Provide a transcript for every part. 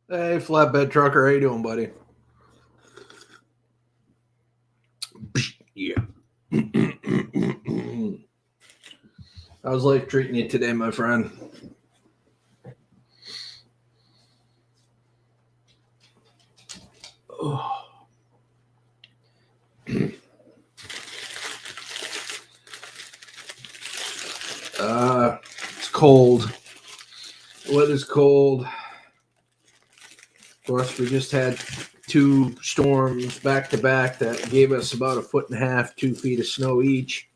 Hey, flatbed trucker, how you doing, buddy? Yeah. How's life treating you today, my friend? Oh. It's cold. The weather's cold. Of course, we just had 2 storms back to back that gave us about 1.5 feet, 2 feet of snow each.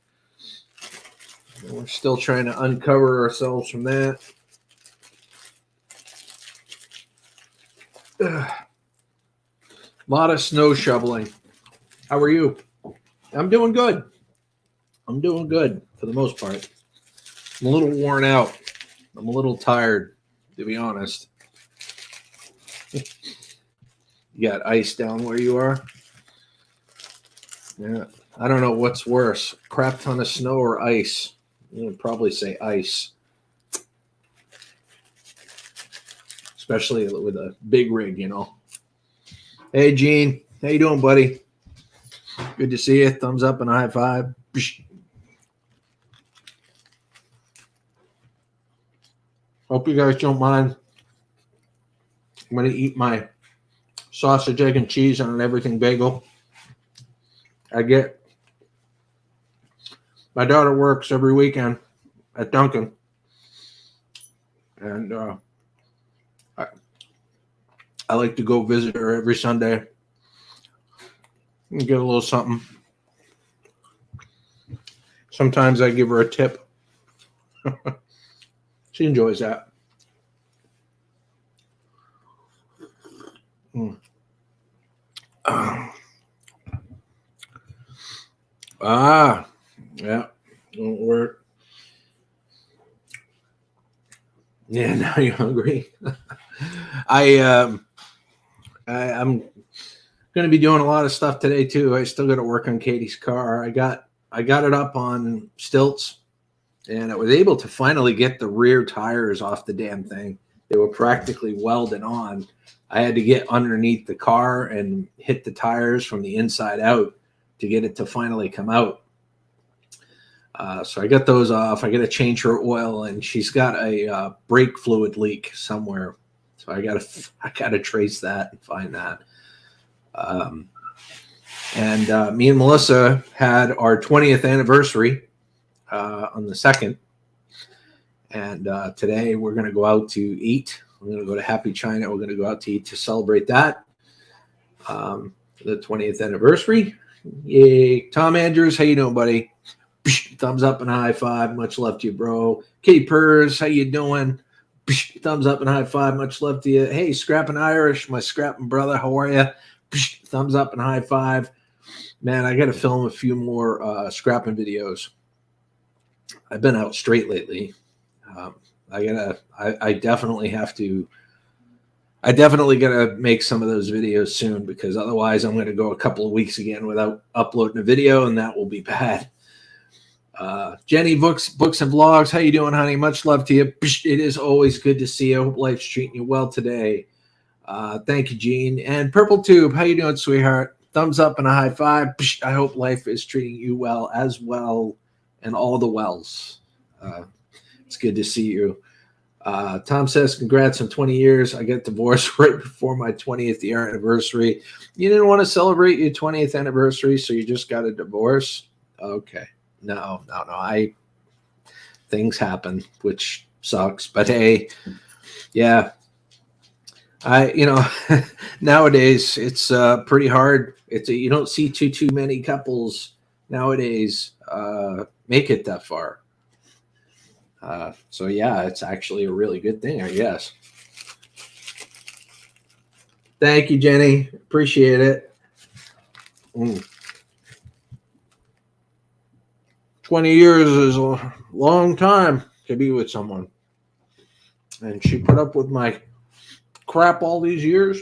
And we're still trying to uncover ourselves from that. A lot of snow shoveling. How are you? I'm doing good. I'm doing good for the most part. I'm a little worn out. I'm a little tired, to be honest. You got ice down where you are? Yeah. I don't know what's worse, crap ton of snow or ice. You would probably say ice. Especially with a big rig, you know. Hey, Gene. How you doing, buddy? Good to see you. Thumbs up and a high five. Hope you guys don't mind. I'm going to eat my sausage, egg, and cheese on an everything bagel. My daughter works every weekend at Dunkin'. And I like to go visit her every Sunday and get a little something. Sometimes I give her a tip. She enjoys that. Yeah, don't work. Yeah, now you're hungry. I'm going to be doing a lot of stuff today too. I still got to work on Katie's car. I got it up on stilts, and I was able to finally get the rear tires off the damn thing. They were practically welded on. I had to get underneath the car and hit the tires from the inside out to get it to finally come out. So I got those off. I got to change her oil, and she's got a brake fluid leak somewhere. So I gotta trace that and find that. And me and Melissa had our 20th anniversary on the 2nd. And today we're going to go out to eat. We're going to go to Happy China. We're going to go out to eat to celebrate that. The 20th anniversary. Yay. Tom Andrews, how you doing, buddy? Thumbs up and high five. Much love to you, bro. Katie Purrs, how you doing? Thumbs up and high five. Much love to you. Hey, Scrapping Irish, my scrapping brother. How are you? Thumbs up and high five. Man, I got to film a few more scrapping videos. I've been out straight lately. I definitely have to. I definitely got to make some of those videos soon, because otherwise I'm going to go a couple of weeks again without uploading a video, and that will be bad. Jenny, books and vlogs. How you doing, honey? Much love to you. It is always good to see you. I hope life's treating you well today. Thank you, Gene. And Purple Tube, how you doing, sweetheart? Thumbs up and a high five. I hope life is treating you well as well, and all the wells. It's good to see you. Tom says, congrats on 20 years. I got divorced right before my 20th year anniversary. You didn't want to celebrate your 20th anniversary, so you just got a divorce? Okay. No. Things happen, which sucks. But hey, yeah. Nowadays it's pretty hard. You don't see too many couples nowadays make it that far. So yeah, it's actually a really good thing, I guess. Thank you, Jenny. Appreciate it. 20 years is a long time to be with someone. And she put up with my crap all these years.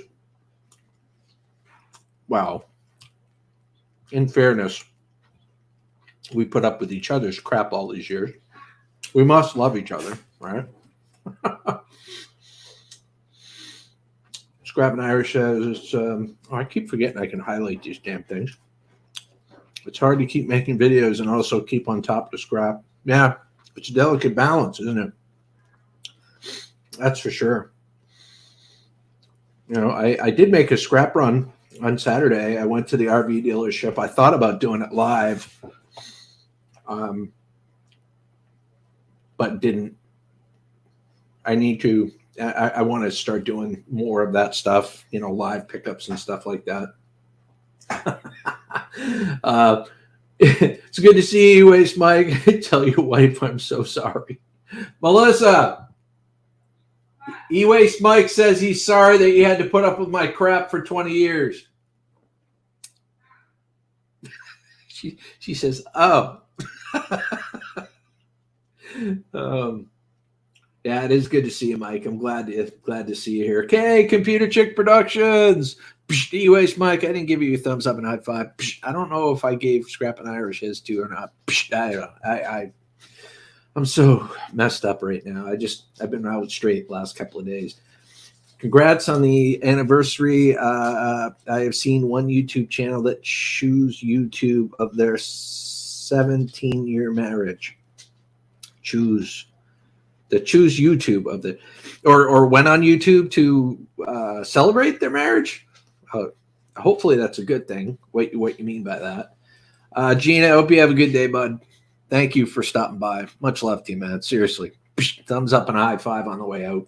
Wow. In fairness, we put up with each other's crap all these years. We must love each other, right? Scrap and Irish says, I keep forgetting I can highlight these damn things. It's hard to keep making videos and also keep on top of Scrap. Yeah, it's a delicate balance, isn't it? That's for sure. You know, I did make a scrap run on Saturday. I went to the RV dealership. I thought about doing it live, but didn't. I need to. I want to start doing more of that stuff, you know, live pickups and stuff like that. It's good to see you, Waste Mike. Tell your wife I'm so sorry. Melissa, E-Waste Mike says he's sorry that you had to put up with my crap for 20 years. She says, oh. Yeah, it is good to see you, Mike. I'm glad to see you here. Okay, Computer Chick Productions. E-Waste Mike, I didn't give you a thumbs up and high five. I don't know if I gave Scrap and Irish his too or not. I don't know. I'm so messed up right now. I've been out straight the last couple of days. Congrats on the anniversary. I have seen one YouTube channel that choose YouTube of their 17-year marriage. Choose YouTube of the, or went on YouTube to celebrate their marriage. Hopefully that's a good thing. What you mean by that? Gina, I hope you have a good day, bud. Thank you for stopping by. Much love to you, man. Seriously. Thumbs up and a high five on the way out.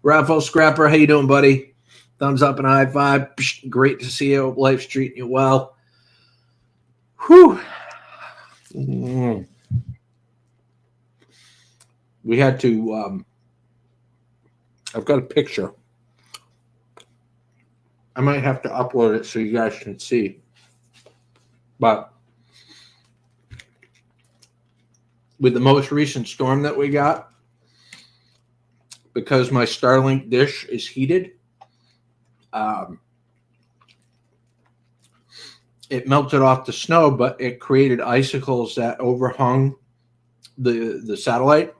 Raffle Scrapper, how you doing, buddy? Thumbs up and a high five. Great to see you. Hope life's treating you well. Whew. We had to, I've got a picture. I might have to upload it so you guys can see. But with the most recent storm that we got, because my Starlink dish is heated, it melted off the snow, but it created icicles that overhung the satellite.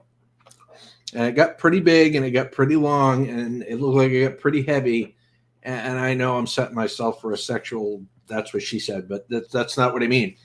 And it got pretty big and it got pretty long and it looked like it got pretty heavy. And I know I'm setting myself for a sexual, that's what she said, but that's not what I mean.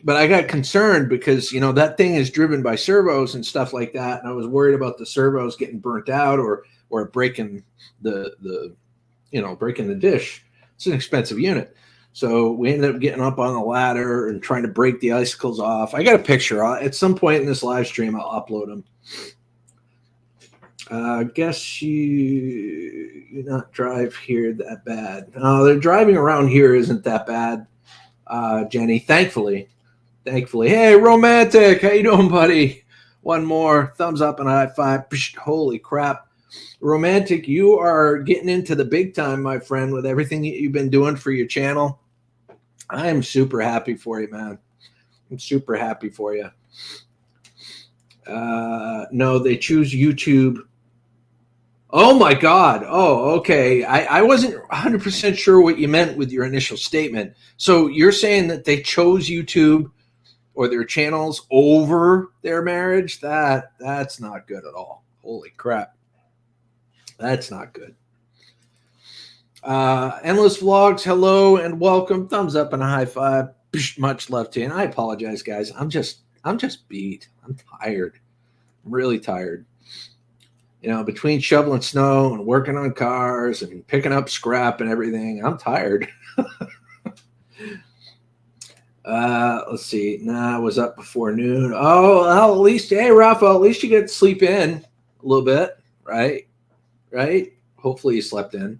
But I got concerned because, you know, that thing is driven by servos and stuff like that. And I was worried about the servos getting burnt out or breaking breaking the dish. It's an expensive unit. So we ended up getting up on the ladder and trying to break the icicles off. I got a picture. At some point in this live stream, I'll upload them. I guess you not drive here that bad. The driving around here isn't that bad, Jenny. Thankfully. Hey, Romantic. How you doing, buddy? One more. Thumbs up and a high five. Holy crap. Romantic, you are getting into the big time, my friend, with everything that you've been doing for your channel. I am super happy for you, man. I'm super happy for you. No, they choose YouTube. Oh, my God. Oh, okay. I wasn't 100% sure what you meant with your initial statement. So you're saying that they chose YouTube or their channels over their marriage? That's not good at all. Holy crap. That's not good. Endless Vlogs, hello and welcome. Thumbs up and a high five. Much love to you. And I apologize, guys. I'm just beat. I'm tired. I'm really tired. You know, between shoveling snow and working on cars and picking up scrap and everything, I'm tired. Let's see. I was up before noon. Oh, well, at least, hey, Rafa, at least you get to sleep in a little bit, right? Right? Hopefully you slept in.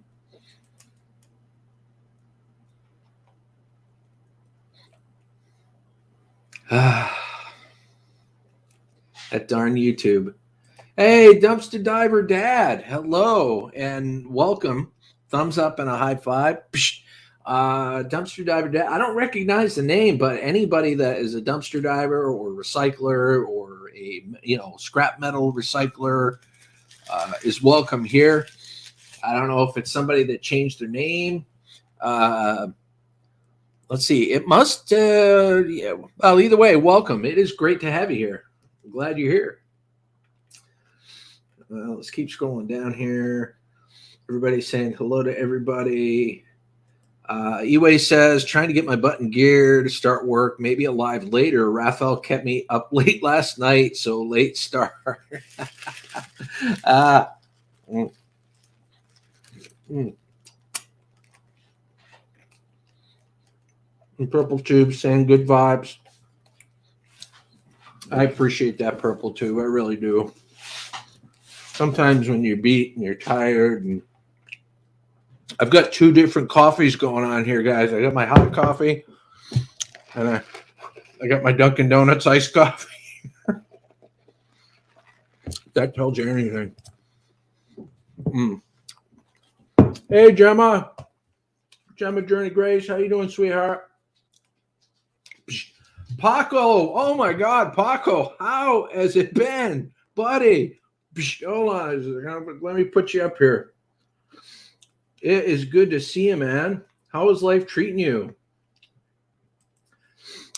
That darn YouTube. Hey, Dumpster Diver Dad. Hello and welcome. Thumbs up and a high five. Dumpster Diver Dad. I don't recognize the name, but anybody that is a dumpster diver or recycler or a scrap metal recycler is welcome here. I don't know if it's somebody that changed their name. Let's see. It must. Well, either way, welcome. It is great to have you here. I'm glad you're here. Let's keep scrolling down here. Everybody's saying hello to everybody. Eway says, trying to get my butt in gear to start work, maybe a live later. Raphael kept me up late last night, so late start. Purple Tube saying good vibes. I appreciate that, Purple Tube. I really do. Sometimes when you're beat and you're tired, and I've got two different coffees going on here, guys. I got my hot coffee, and I got my Dunkin' Donuts iced coffee. That tells you anything. Hey, Gemma. Gemma Journey Grace, how you doing, sweetheart? Paco, oh my God, Paco, how has it been, buddy? Hold on, let me put you up here. It is good to see you, man. How is life treating you?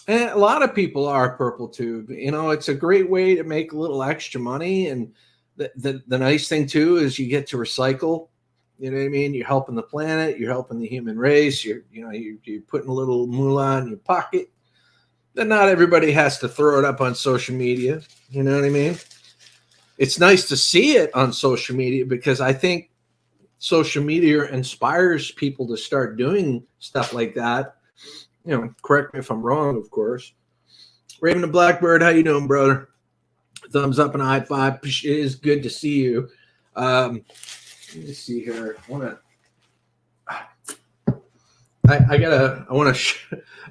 And a lot of people are, Purple Tube. You know, it's a great way to make a little extra money. And the nice thing, too, is you get to recycle. You know what I mean? You're helping the planet. You're helping the human race. You're putting a little moolah in your pocket. Then not everybody has to throw it up on social media. You know what I mean? It's nice to see it on social media because I think social media inspires people to start doing stuff like that. You know, correct me if I'm wrong, of course. Raven the Blackbird, how you doing, brother? Thumbs up and a high five. It is good to see you. Let me see here. I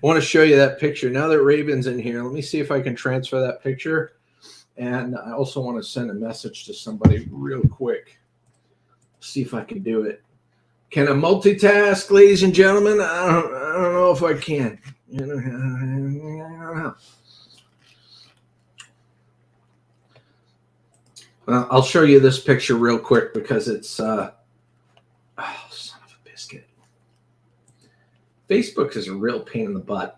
want to show you that picture. Now that Raven's in here, let me see if I can transfer that picture. And I also want to send a message to somebody real quick. See if I can do it. Can I multitask, ladies and gentlemen? I don't know if I can. I don't know. Well, I'll show you this picture real quick because it's son of a biscuit. Facebook is a real pain in the butt.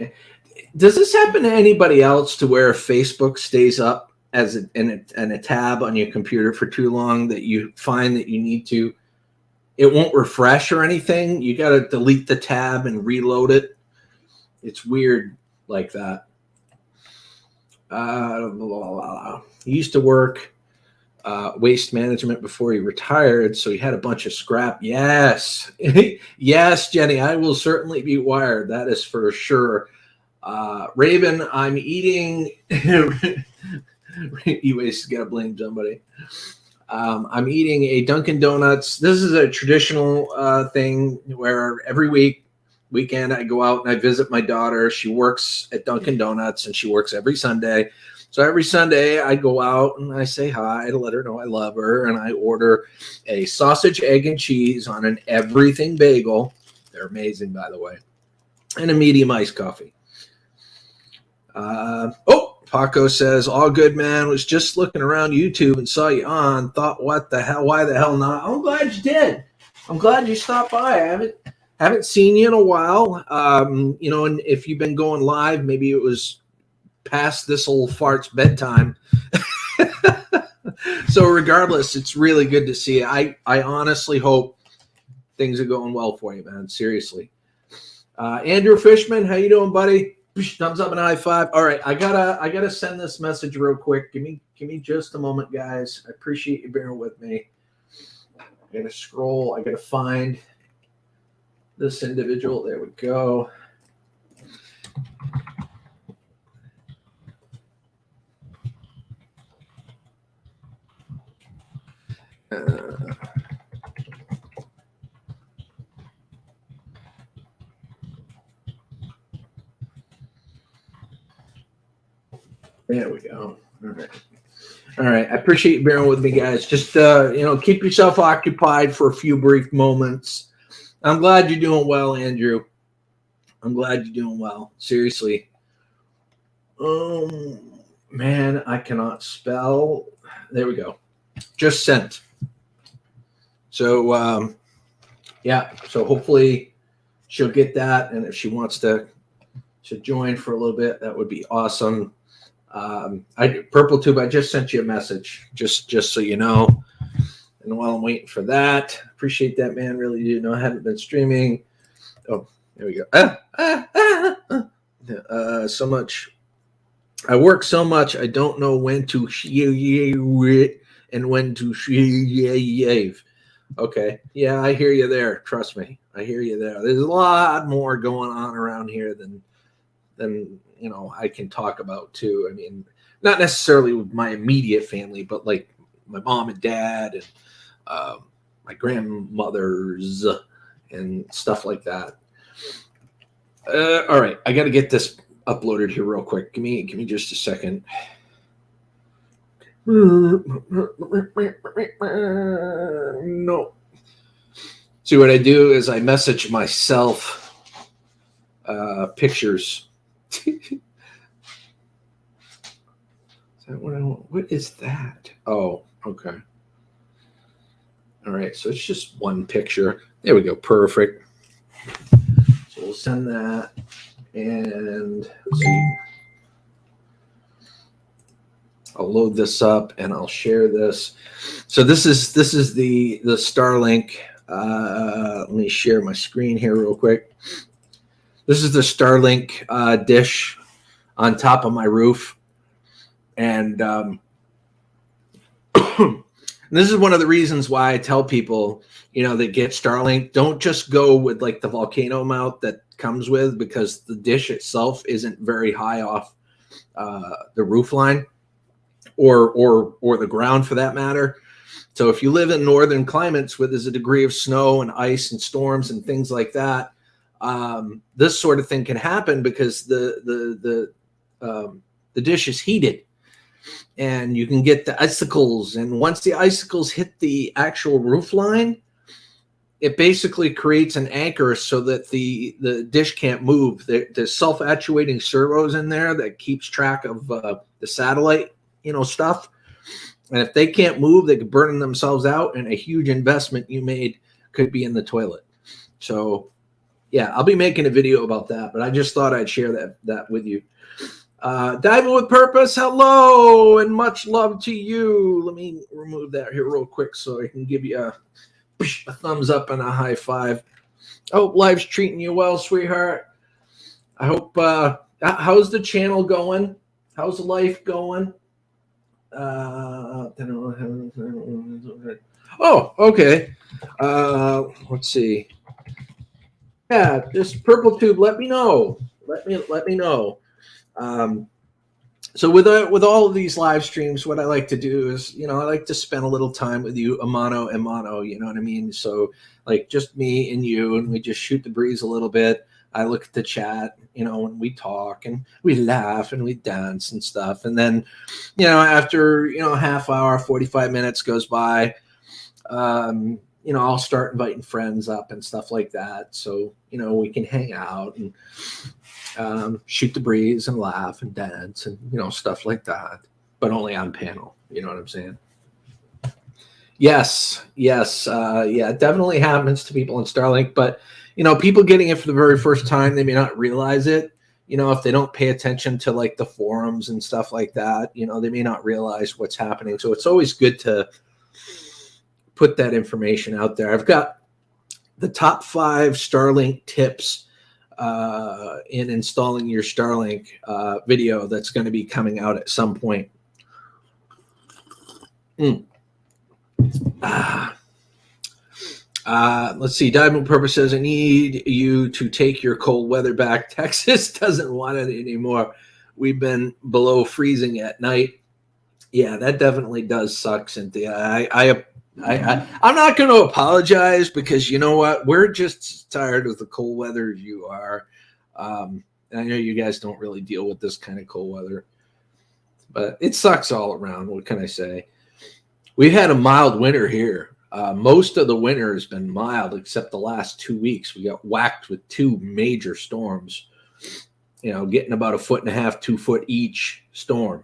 Does this happen to anybody else to where Facebook stays up as in a tab on your computer for too long that you find that you need to? It won't refresh or anything. You got to delete the tab and reload it. It's weird like that. He used to work waste management before he retired, so he had a bunch of scrap. Yes. Yes, Jenny, I will certainly be wired. That is for sure. Raven, I'm eating. You always got to blame somebody. I'm eating a Dunkin' Donuts. This is a traditional thing where every weekend I go out and I visit my daughter. She works at Dunkin' Donuts and she works every Sunday. So every Sunday I go out and I say hi to let her know I love her. And I order a sausage, egg, and cheese on an everything bagel. They're amazing, by the way. And a medium iced coffee. Paco says, all good, man. Was just looking around YouTube and saw you on. Thought, what the hell? Why the hell not? I'm glad you did. I'm glad you stopped by. I haven't seen you in a while. And if you've been going live, maybe it was past this old fart's bedtime. So regardless, it's really good to see you. I honestly hope things are going well for you, man. Seriously. Andrew Fishman, how you doing, buddy? Thumbs up and a high five. All right, I gotta send this message real quick. Give me just a moment, guys. I appreciate you bearing with me. I gotta scroll. I gotta find this individual. There we go. There we go. All right. I appreciate you bearing with me, guys. Just keep yourself occupied for a few brief moments. I'm glad you're doing well, Andrew. I'm glad you're doing well. Seriously. Man, I cannot spell. There we go. Just sent. So, so hopefully she'll get that. And if she wants to join for a little bit, that would be awesome. Purple Tube, I just sent you a message, just so you know. And while I'm waiting for that, appreciate that, man. Really do know I haven't been streaming. Oh, there we go. So much. I work so much, I don't know when to and when to shave. Okay. Yeah, I hear you there. Trust me. I hear you there. There's a lot more going on around here than I can talk about too. I mean, not necessarily with my immediate family, but like my mom and dad and my grandmothers and stuff like that. All right, I got to get this uploaded here real quick. Give me just a second. No. See, what I do is I message myself pictures. Is that what I want? What is that? Oh, okay. All right, so it's just one picture. There we go. Perfect. So we'll send that, and let's see. I'll load this up and I'll share this. So this is the Starlink. Let me share my screen here real quick. This is the Starlink dish on top of my roof, and this is one of the reasons why I tell people, that get Starlink, don't just go with like the volcano mount that comes with, because the dish itself isn't very high off the roof line or the ground for that matter. So if you live in northern climates where there's a degree of snow and ice and storms and things like that, this sort of thing can happen because the dish is heated. And you can get the icicles. And once the icicles hit the actual roof line, it basically creates an anchor so that the dish can't move. There's self-actuating servos in there that keeps track of the satellite, stuff. And if they can't move, they could burn themselves out, and a huge investment you made could be in the toilet. So, yeah, I'll be making a video about that, but I just thought I'd share that with you. Diving with Purpose, hello, and much love to you. Let me remove that here real quick so I can give you a thumbs up and a high five. I hope life's treating you well, sweetheart. I hope, how's the channel going? How's life going? Oh, okay. Let's see. Yeah, just Purple Tube, let me know. Let me know. So with all of these live streams, what I like to do is, I like to spend a little time with you, a mano and mano, you know what I mean? So like just me and you, and we just shoot the breeze a little bit. I look at the chat, and we talk and we laugh and we dance and stuff. And then, after, half hour, 45 minutes goes by, I'll start inviting friends up and stuff like that. So, we can hang out and shoot the breeze and laugh and dance and, stuff like that, but only on panel. You know what I'm saying? Yes. Yeah, it definitely happens to people in Starlink, but, people getting it for the very first time, they may not realize it. If they don't pay attention to like the forums and stuff like that, they may not realize what's happening. So it's always good to put that information out there. I've got the top 5 Starlink tips in installing your Starlink video that's going to be coming out at some point. Let's see. Diamond Purpose says, I need you to take your cold weather back. Texas doesn't want it anymore. We've been below freezing at night. Yeah, that definitely does suck, Cynthia. I'm not going to apologize, because you know what? We're just tired of the cold weather as you are. I know you guys don't really deal with this kind of cold weather, but it sucks all around. What can I say? We've had a mild winter here. Most of the winter has been mild, except the last 2 weeks. We got whacked with 2 major storms, getting about 1.5 feet, 2 foot each storm.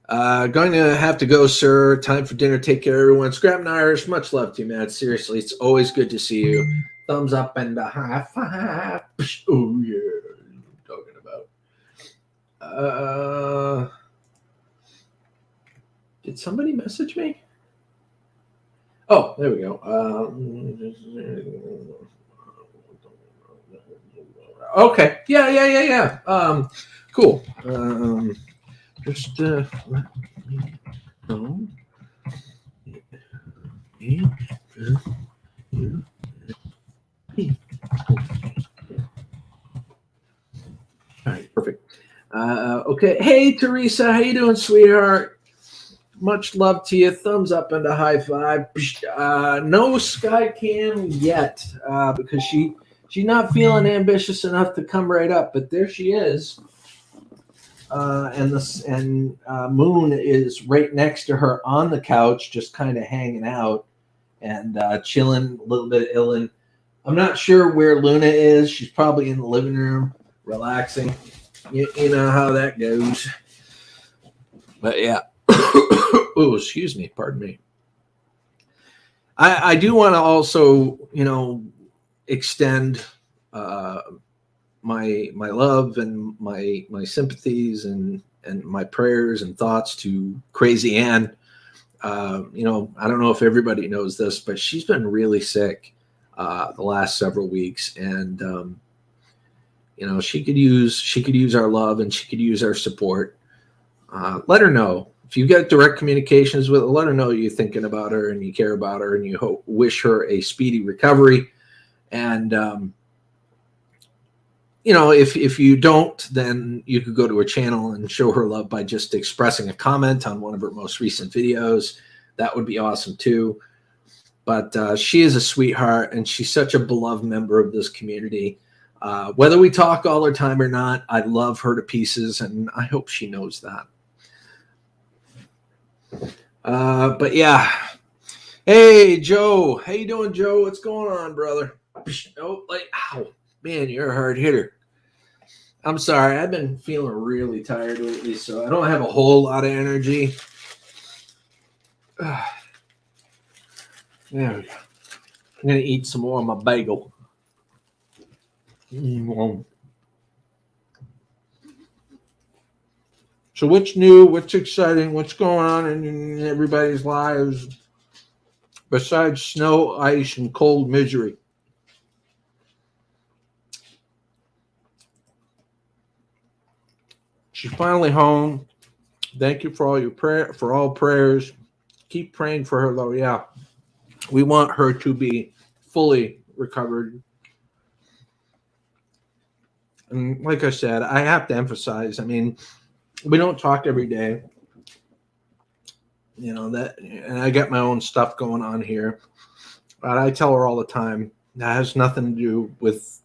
Going to have to go, sir. Time for dinner. Take care, everyone. Scrap and Irish, much love to you, man. Seriously, it's always good to see you. Thumbs up and a high five. Oh, yeah. What I'm talking about. Did somebody message me? Oh, there we go. Okay. Yeah. Cool. Just let me know. All right, perfect. Okay. Hey, Teresa, how you doing, sweetheart? Much love to you. Thumbs up and a high five. No sky cam yet because she's not feeling ambitious enough to come right up, but there she is. And Moon is right next to her on the couch, just kind of hanging out and chilling, a little bit illing. I'm not sure where Luna is. She's probably in the living room, relaxing. You know how that goes. But yeah. Oh, excuse me. Pardon me. I do want to also, extend my love and my sympathies and my prayers and thoughts to Crazy Ann. I don't know if everybody knows this, but she's been really sick the last several weeks, and she could use our love and she could use our support. Let her know if you get direct communications with her. Let her know you're thinking about her and you care about her and you wish her a speedy recovery. And if you don't, then you could go to her channel and show her love by just expressing a comment on one of her most recent videos. That would be awesome too. But she is a sweetheart, and she's such a beloved member of this community. Whether we talk all the time or not, I love her to pieces, and I hope she knows that. But yeah. Hey, Joe. How you doing, Joe? What's going on, brother? Oh, ow. Man, you're a hard hitter. I'm sorry. I've been feeling really tired lately, so I don't have a whole lot of energy. There we go. I'm going to eat some more of my bagel. So what's new? What's exciting? What's going on in everybody's lives besides snow, ice, and cold misery? She's finally home. Thank you for all your prayers. Keep praying for her, though. Yeah, we want her to be fully recovered. And like I said, I have to emphasize. I mean, we don't talk every day. That, and I got my own stuff going on here. But I tell her all the time that has nothing to do with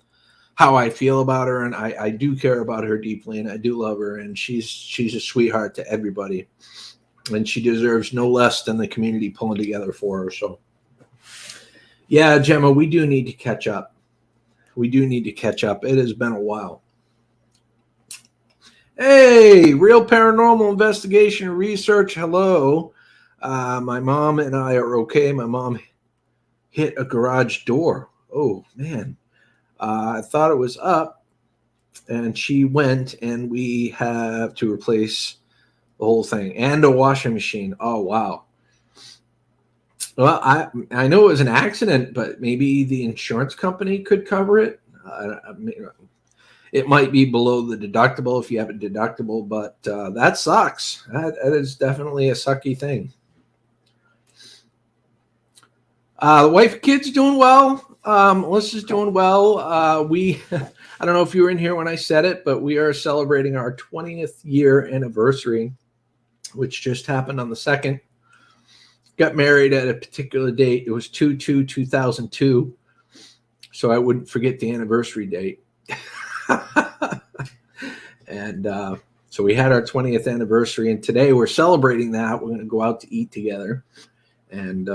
how I feel about her, and I do care about her deeply, and I do love her, and she's a sweetheart to everybody, and she deserves no less than the community pulling together for her. So, yeah, Gemma, we do need to catch up. It has been a while. Hey, Real Paranormal Investigation Research. Hello. My mom and I are okay. My mom hit a garage door. Oh, man. I thought it was up, and she went, and we have to replace the whole thing and a washing machine. Oh, wow. Well, I know it was an accident, but maybe the insurance company could cover it. It might be below the deductible if you have a deductible, but that sucks. That is definitely a sucky thing. The wife and kids doing well. Melissa's doing well. I don't know if you were in here when I said it, but we are celebrating our 20th year anniversary, which just happened on the 2nd. Got married at a particular date. It was 2/2/2002, so I wouldn't forget the anniversary date. And so we had our 20th anniversary, and today we're celebrating that. We're going to go out to eat together and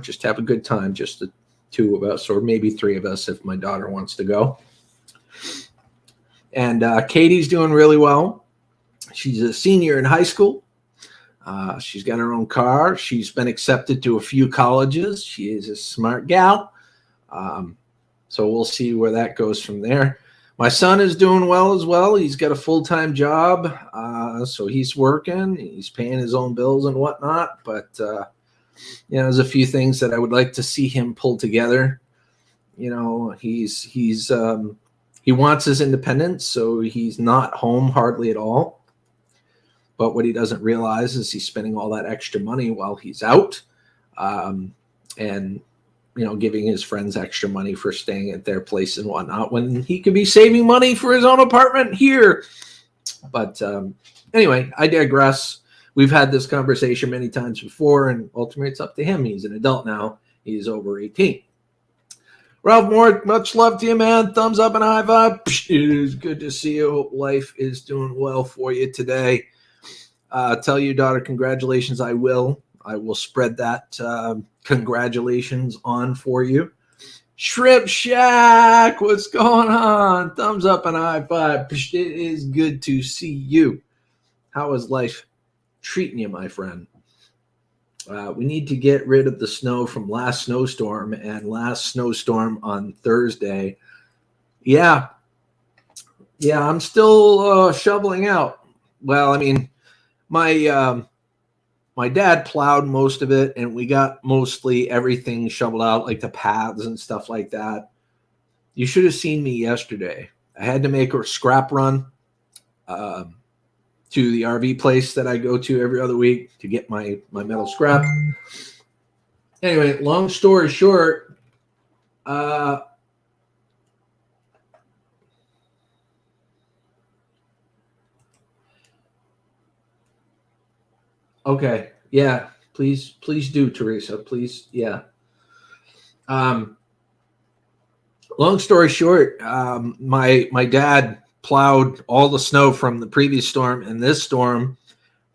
just have a good time, just the two of us, or maybe three of us if my daughter wants to go. And Katie's doing really well. She's a senior in high school. She's got her own car. She's been accepted to a few colleges. She is a smart gal. So we'll see where that goes from there. My son is doing well as well. He's got a full-time job, so he's working. He's paying his own bills and whatnot. But there's a few things that I would like to see him pull together. He wants his independence, so he's not home hardly at all. But what he doesn't realize is he's spending all that extra money while he's out, and giving his friends extra money for staying at their place and whatnot, when he could be saving money for his own apartment here. But anyway, I digress. We've had this conversation many times before, and ultimately it's up to him. He's an adult now. He's over 18. Ralph Moore, much love to you, man. Thumbs up and high five. It is good to see you. Hope life is doing well for you today. Tell your daughter congratulations. I will spread that congratulations on for you. Shrimp Shack, what's going on? Thumbs up and high five. It is good to see you. How is life treating you, my friend? We need to get rid of the snow from last snowstorm on Thursday. Yeah, I'm still shoveling out. Well, I mean, my dad plowed most of it, and we got mostly everything shoveled out, like the paths and stuff like that. You should have seen me yesterday. I had to make a scrap run to the RV place that I go to every other week to get my metal scrap. Anyway, long story short, okay. Yeah. Please do, Teresa. Please. Yeah. Long story short, my dad plowed all the snow from the previous storm and this storm,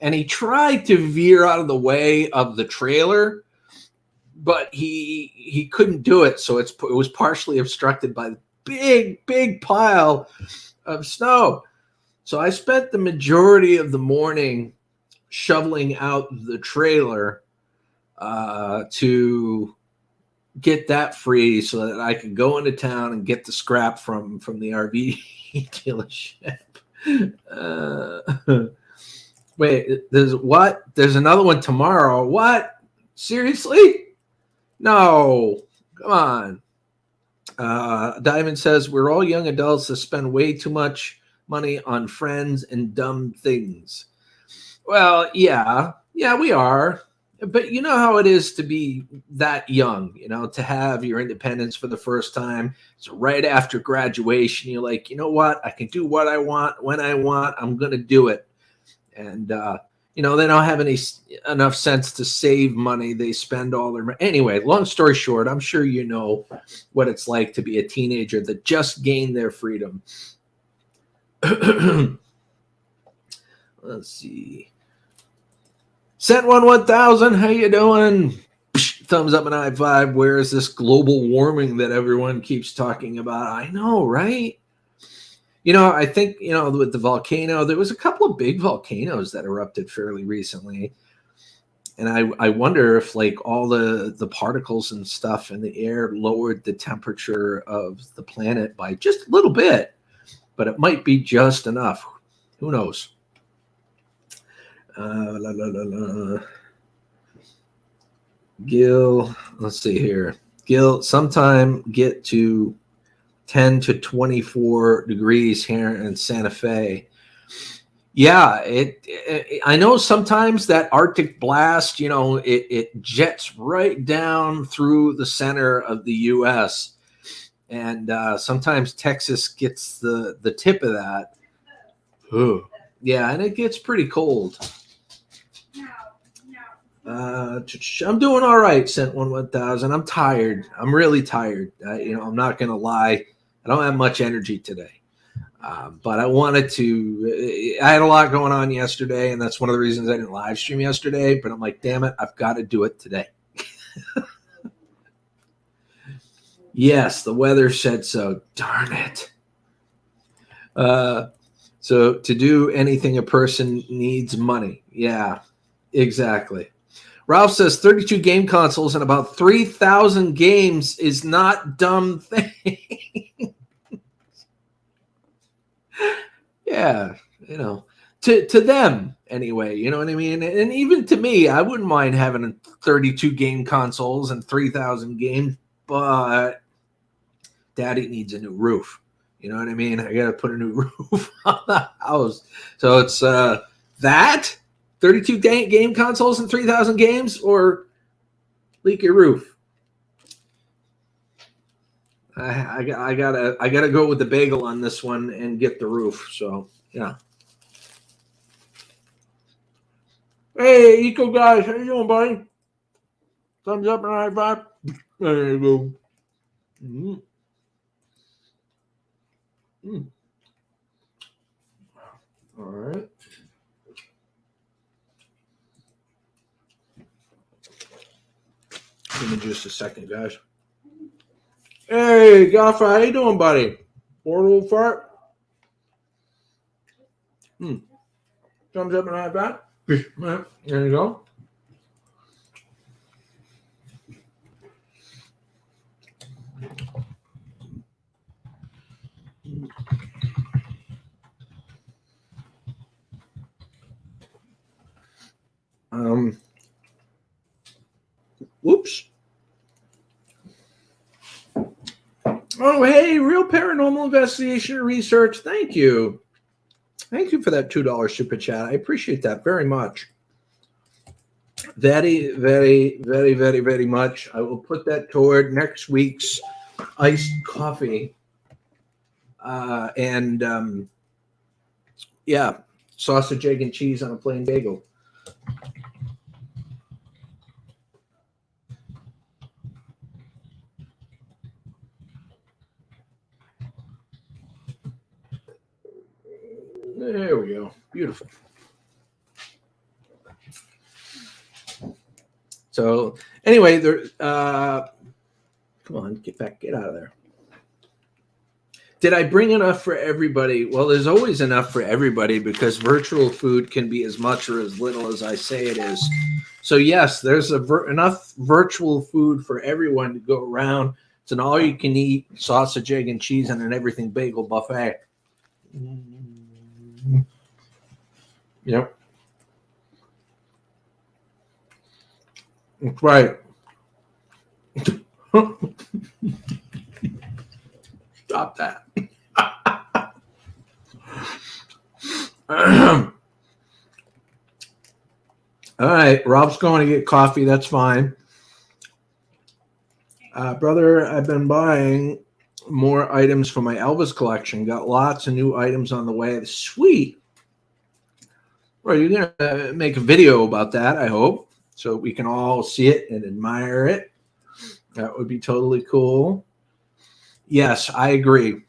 and he tried to veer out of the way of the trailer, but he couldn't do it. So it was partially obstructed by the big pile of snow. So I spent the majority of the morning shoveling out the trailer to get that free so that I could go into town and get the scrap from the RV dealership. Wait, there's another one tomorrow. What? Seriously? No, come on. Diamond says we're all young adults that spend way too much money on friends and dumb things. Well, yeah, we are. But you know how it is to be that young, to have your independence for the first time. So right after graduation, you're like, you know what? I can do what I want when I want. I'm going to do it. And, they don't have enough sense to save money. They spend all their money. Anyway, long story short, I'm sure you know what it's like to be a teenager that just gained their freedom. Let's see. Sent 1,000. How you doing? Thumbs up and high five. Where is this global warming that everyone keeps talking about? I know, right? I think, with the volcano, there was a couple of big volcanoes that erupted fairly recently. And I wonder if all the particles and stuff in the air lowered the temperature of the planet by just a little bit. But it might be just enough. Who knows? Gil, let's see here. Gil, sometime get to 10 to 24 degrees here in Santa Fe. Yeah, I know sometimes that Arctic blast, it jets right down through the center of the U.S. And sometimes Texas gets the tip of that. Ooh. Yeah, and it gets pretty cold. I'm doing all right. Sent 1,000. I'm tired. I'm really tired. I'm not going to lie. I don't have much energy today. But I wanted to. I had a lot going on yesterday, and that's one of the reasons I didn't live stream yesterday. But I'm like, damn it, I've got to do it today. Yes, the weather said so. Darn it. So to do anything, a person needs money. Yeah, exactly. Ralph says 32 game consoles and about 3,000 games is not dumb thing. Yeah, you know, to them anyway. You know what I mean? And even to me, I wouldn't mind having 32 game consoles and 3,000 games, but Daddy needs a new roof. You know what I mean? I got to put a new roof on the house. So it's that 32 game consoles and 3,000 games, or leaky roof. I gotta go with the bagel on this one and get the roof. So yeah. Hey, Eco guys, how you doing, buddy? Thumbs up and high five. There you go. Mm. Mm. All right. Give me just a second, guys. Hey, Gaffer, how you doing, buddy? Bored old fart? Thumbs up and high five. There you go. Whoops. Oh, hey, Real Paranormal Investigation and Research. Thank you. Thank you for that $2 super chat. I appreciate that very much. Very, very, very, very, very much. I will put that toward next week's iced coffee. And yeah, sausage, egg, and cheese on a plain bagel. There we go. Beautiful. So anyway, there. Come on, get out of there. Did I bring enough for everybody? Well, there's always enough for everybody because virtual food can be as much or as little as I say it is. So yes, there's enough virtual food for everyone to go around. It's an all-you-can-eat sausage, egg, and cheese and an everything bagel buffet. Yep. That's right. Stop that. All right. Rob's going to get coffee. That's fine. Brother, I've been buying more items for my Elvis collection. Got lots of new items on the way. Sweet. Well, you're going to make a video about that, I hope, so we can all see it and admire it. That would be totally cool. Yes, I agree.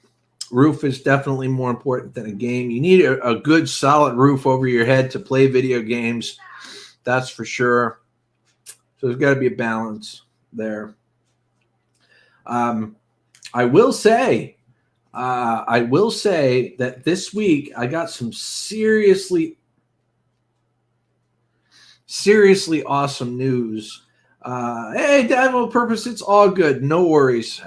Roof is definitely more important than a game. You need a good, solid roof over your head to play video games. That's for sure. So there's got to be a balance there. I will say that this week I got some seriously awesome news. Hey, Daniel Purpose, it's all good. No worries.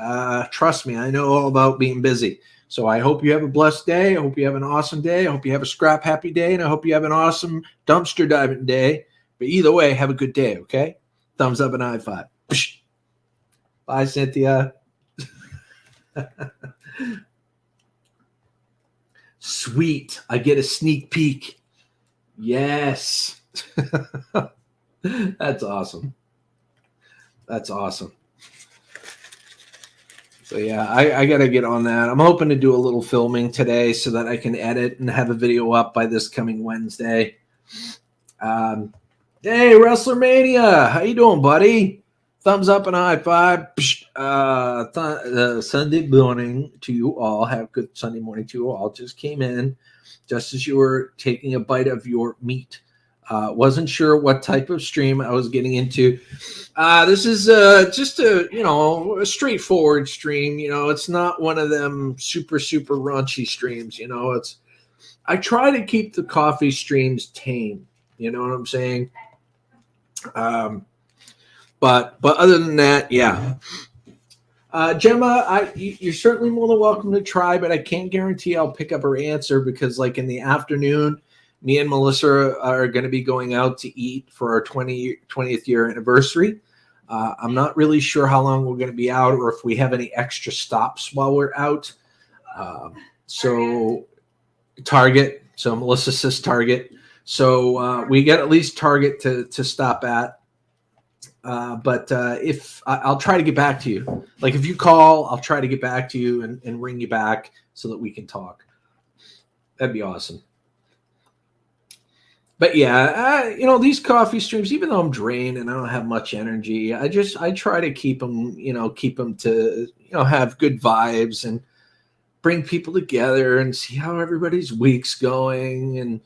Trust me, I know all about being busy. So I hope you have a blessed day. I hope you have an awesome day. I hope you have a scrap happy day. And I hope you have an awesome dumpster diving day. But either way, have a good day, okay? Thumbs up and high five. Bye, Cynthia. Sweet. I get a sneak peek. Yes. That's awesome. That's awesome. So yeah, I got to get on that. I'm hoping to do a little filming today so that I can edit and have a video up by this coming Wednesday. Hey, WrestleMania. How you doing, buddy? Thumbs up and a high five. Sunday morning to you all. Have a good Sunday morning to you all. Just came in just as you were taking a bite of your meat. Wasn't sure what type of stream I was getting into. This is just a straightforward stream. It's not one of them super raunchy streams. I try to keep the coffee streams tame. You know what I'm saying? But other than that, yeah. Gemma, you're certainly more than welcome to try, but I can't guarantee I'll pick up her answer because, like, in the afternoon, me and Melissa are going to be going out to eat for our 20th year anniversary. I'm not really sure how long we're going to be out or if we have any extra stops while we're out. So Target. So Melissa says Target. So we get at least Target to stop at. But if I'll try to get back to you, like if you call, I'll try to get back to you and ring you back so that we can talk. That'd be awesome. But yeah, these coffee streams, even though I'm drained and I don't have much energy, I try to keep them to, have good vibes and bring people together and see how everybody's week's going and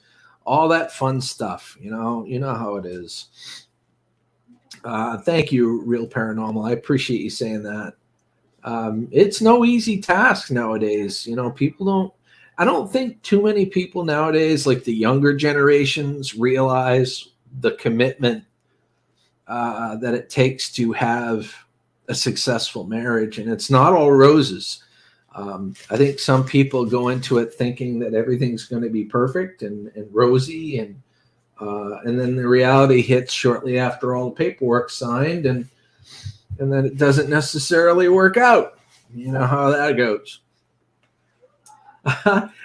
all that fun stuff. You know how it is. Thank you, Real Paranormal. I appreciate you saying that. It's no easy task nowadays. I don't think too many people nowadays, like the younger generations, realize the commitment that it takes to have a successful marriage. And it's not all roses. I think some people go into it thinking that everything's going to be perfect and rosy, and then the reality hits shortly after all the paperwork's signed, and then it doesn't necessarily work out. You know how that goes.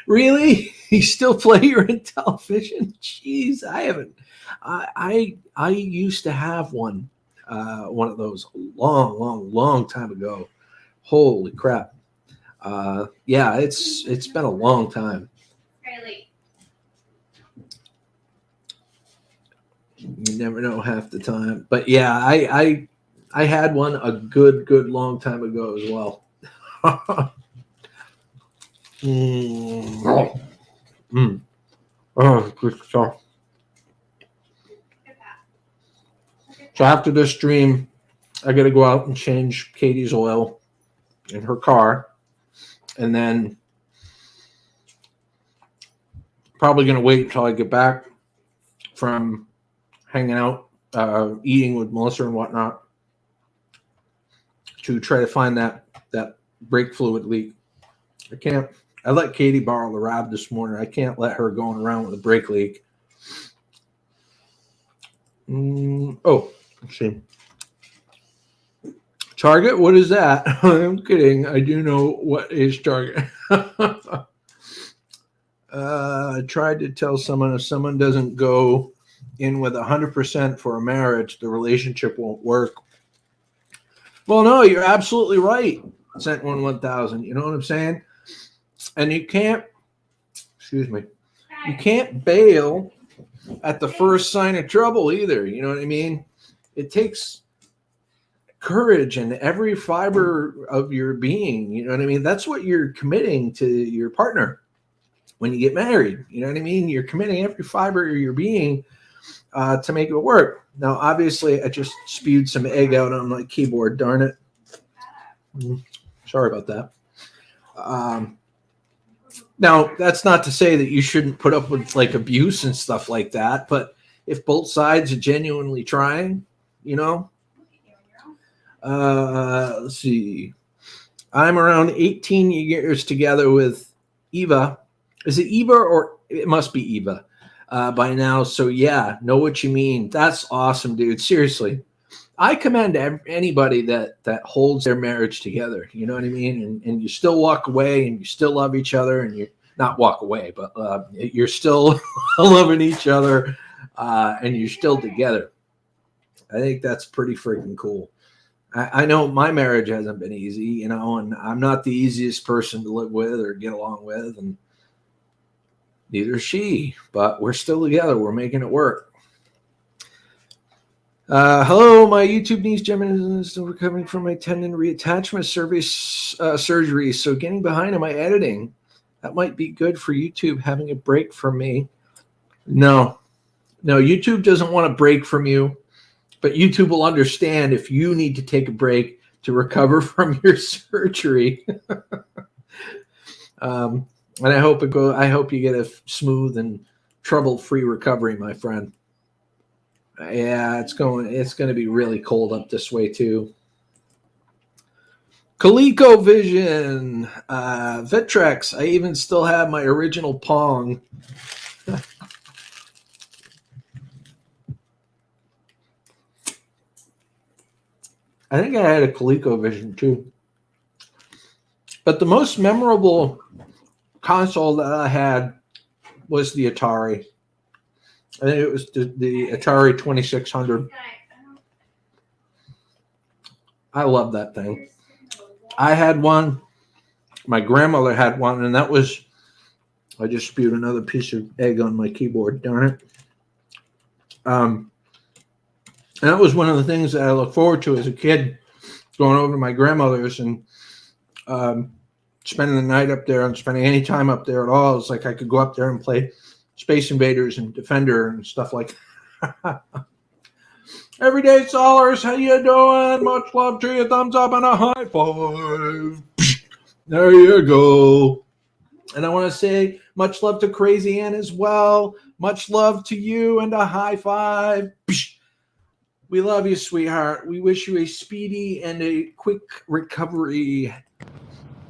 Really? You still play your in television? Jeez, I haven't. I used to have one of those long time ago. Holy crap! Yeah, it's been a long time. Really? You never know half the time, but yeah, I had one a good long time ago as well. Oh, good stuff. So after this stream, I got to go out and change Katie's oil in her car, and then probably going to wait until I get back from hanging out, eating with Melissa and whatnot, to try to find that brake fluid leak. I let Katie borrow the rod this morning. I can't let her going around with a brake leak. Let's see. Target? What is that? I'm kidding. I do know what is Target. I tried to tell someone if someone doesn't go in with 100% for a marriage, the relationship won't work. Well, no, you're absolutely right. Sent 1,000. You know what I'm saying? And you can't bail at the first sign of trouble either. You know what I mean? It takes courage and every fiber of your being. You know what I mean? That's what you're committing to your partner when you get married. You know what I mean? You're committing every fiber of your being to make it work. Now, obviously, I just spewed some egg out on my keyboard. Darn it. Sorry about that. Now, that's not to say that you shouldn't put up with like abuse and stuff like that, but if both sides are genuinely trying, let's see. I'm around 18 years together with Eva. Is it Eva or it must be Eva by now? So yeah, know what you mean. That's awesome, dude. Seriously. I commend anybody that holds their marriage together. You know what I mean? And you still walk away and you still love each other, and you not walk away, but you're still loving each other and you're still together. I think that's pretty freaking cool. I know my marriage hasn't been easy, and I'm not the easiest person to live with or get along with, and neither is she, but we're still together. We're making it work. Hello, my YouTube niece Gemma is still recovering from my tendon reattachment surgery, so getting behind on my editing. That might be good for YouTube, having a break from me. No, YouTube doesn't want a break from you, but YouTube will understand if you need to take a break to recover from your surgery. And I hope you get a smooth and trouble-free recovery, my friend. Yeah, it's going to be really cold up this way too. ColecoVision, Vectrex. I even still have my original Pong. I think I had a ColecoVision too. But the most memorable console that I had was the Atari. I think it was the Atari 2600. I love that thing. I had one. My grandmother had one, and that was, I just spewed another piece of egg on my keyboard, darn it. And that was one of the things that I look forward to as a kid, going over to my grandmother's and spending the night up there and spending any time up there at all. It's like I could go up there and play Space Invaders and Defender and stuff like that. Everyday Solars, how you doing? Much love to you. Thumbs up and a high five. There you go. And I want to say much love to Crazy Ann as well. Much love to you and a high five. We love you, sweetheart. We wish you a speedy and a quick recovery. I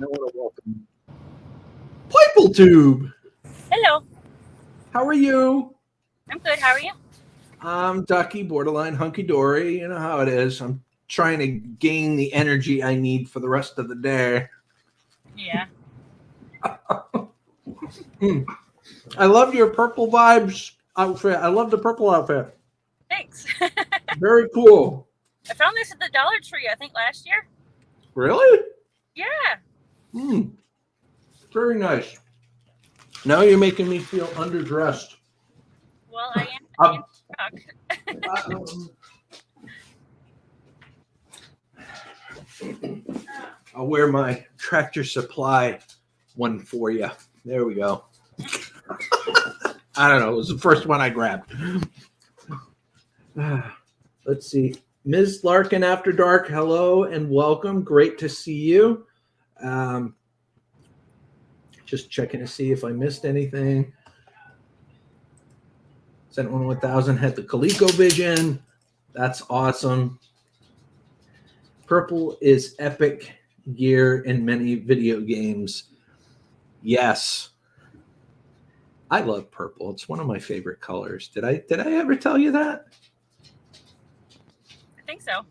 want to welcome Purple Tube. Hello. How are you? I'm good. How are you? I'm Ducky, borderline hunky-dory. You know how it is. I'm trying to gain the energy I need for the rest of the day. Yeah. I love your purple vibes outfit. I love the purple outfit. Thanks. Very cool. I found this at the Dollar Tree, I think, last year. Really? Yeah. Very nice. Now you're making me feel underdressed. Well, I am in shock. I'll wear my Tractor Supply one for you. There we go. I don't know. It was the first one I grabbed. Let's see. Ms. Larkin After Dark, hello and welcome. Great to see you. Just checking to see if I missed anything. Sentinel 1000 had the ColecoVision. That's awesome. Purple is epic gear in many video games. Yes. I love purple. It's one of my favorite colors. Did I ever tell you that? I think so.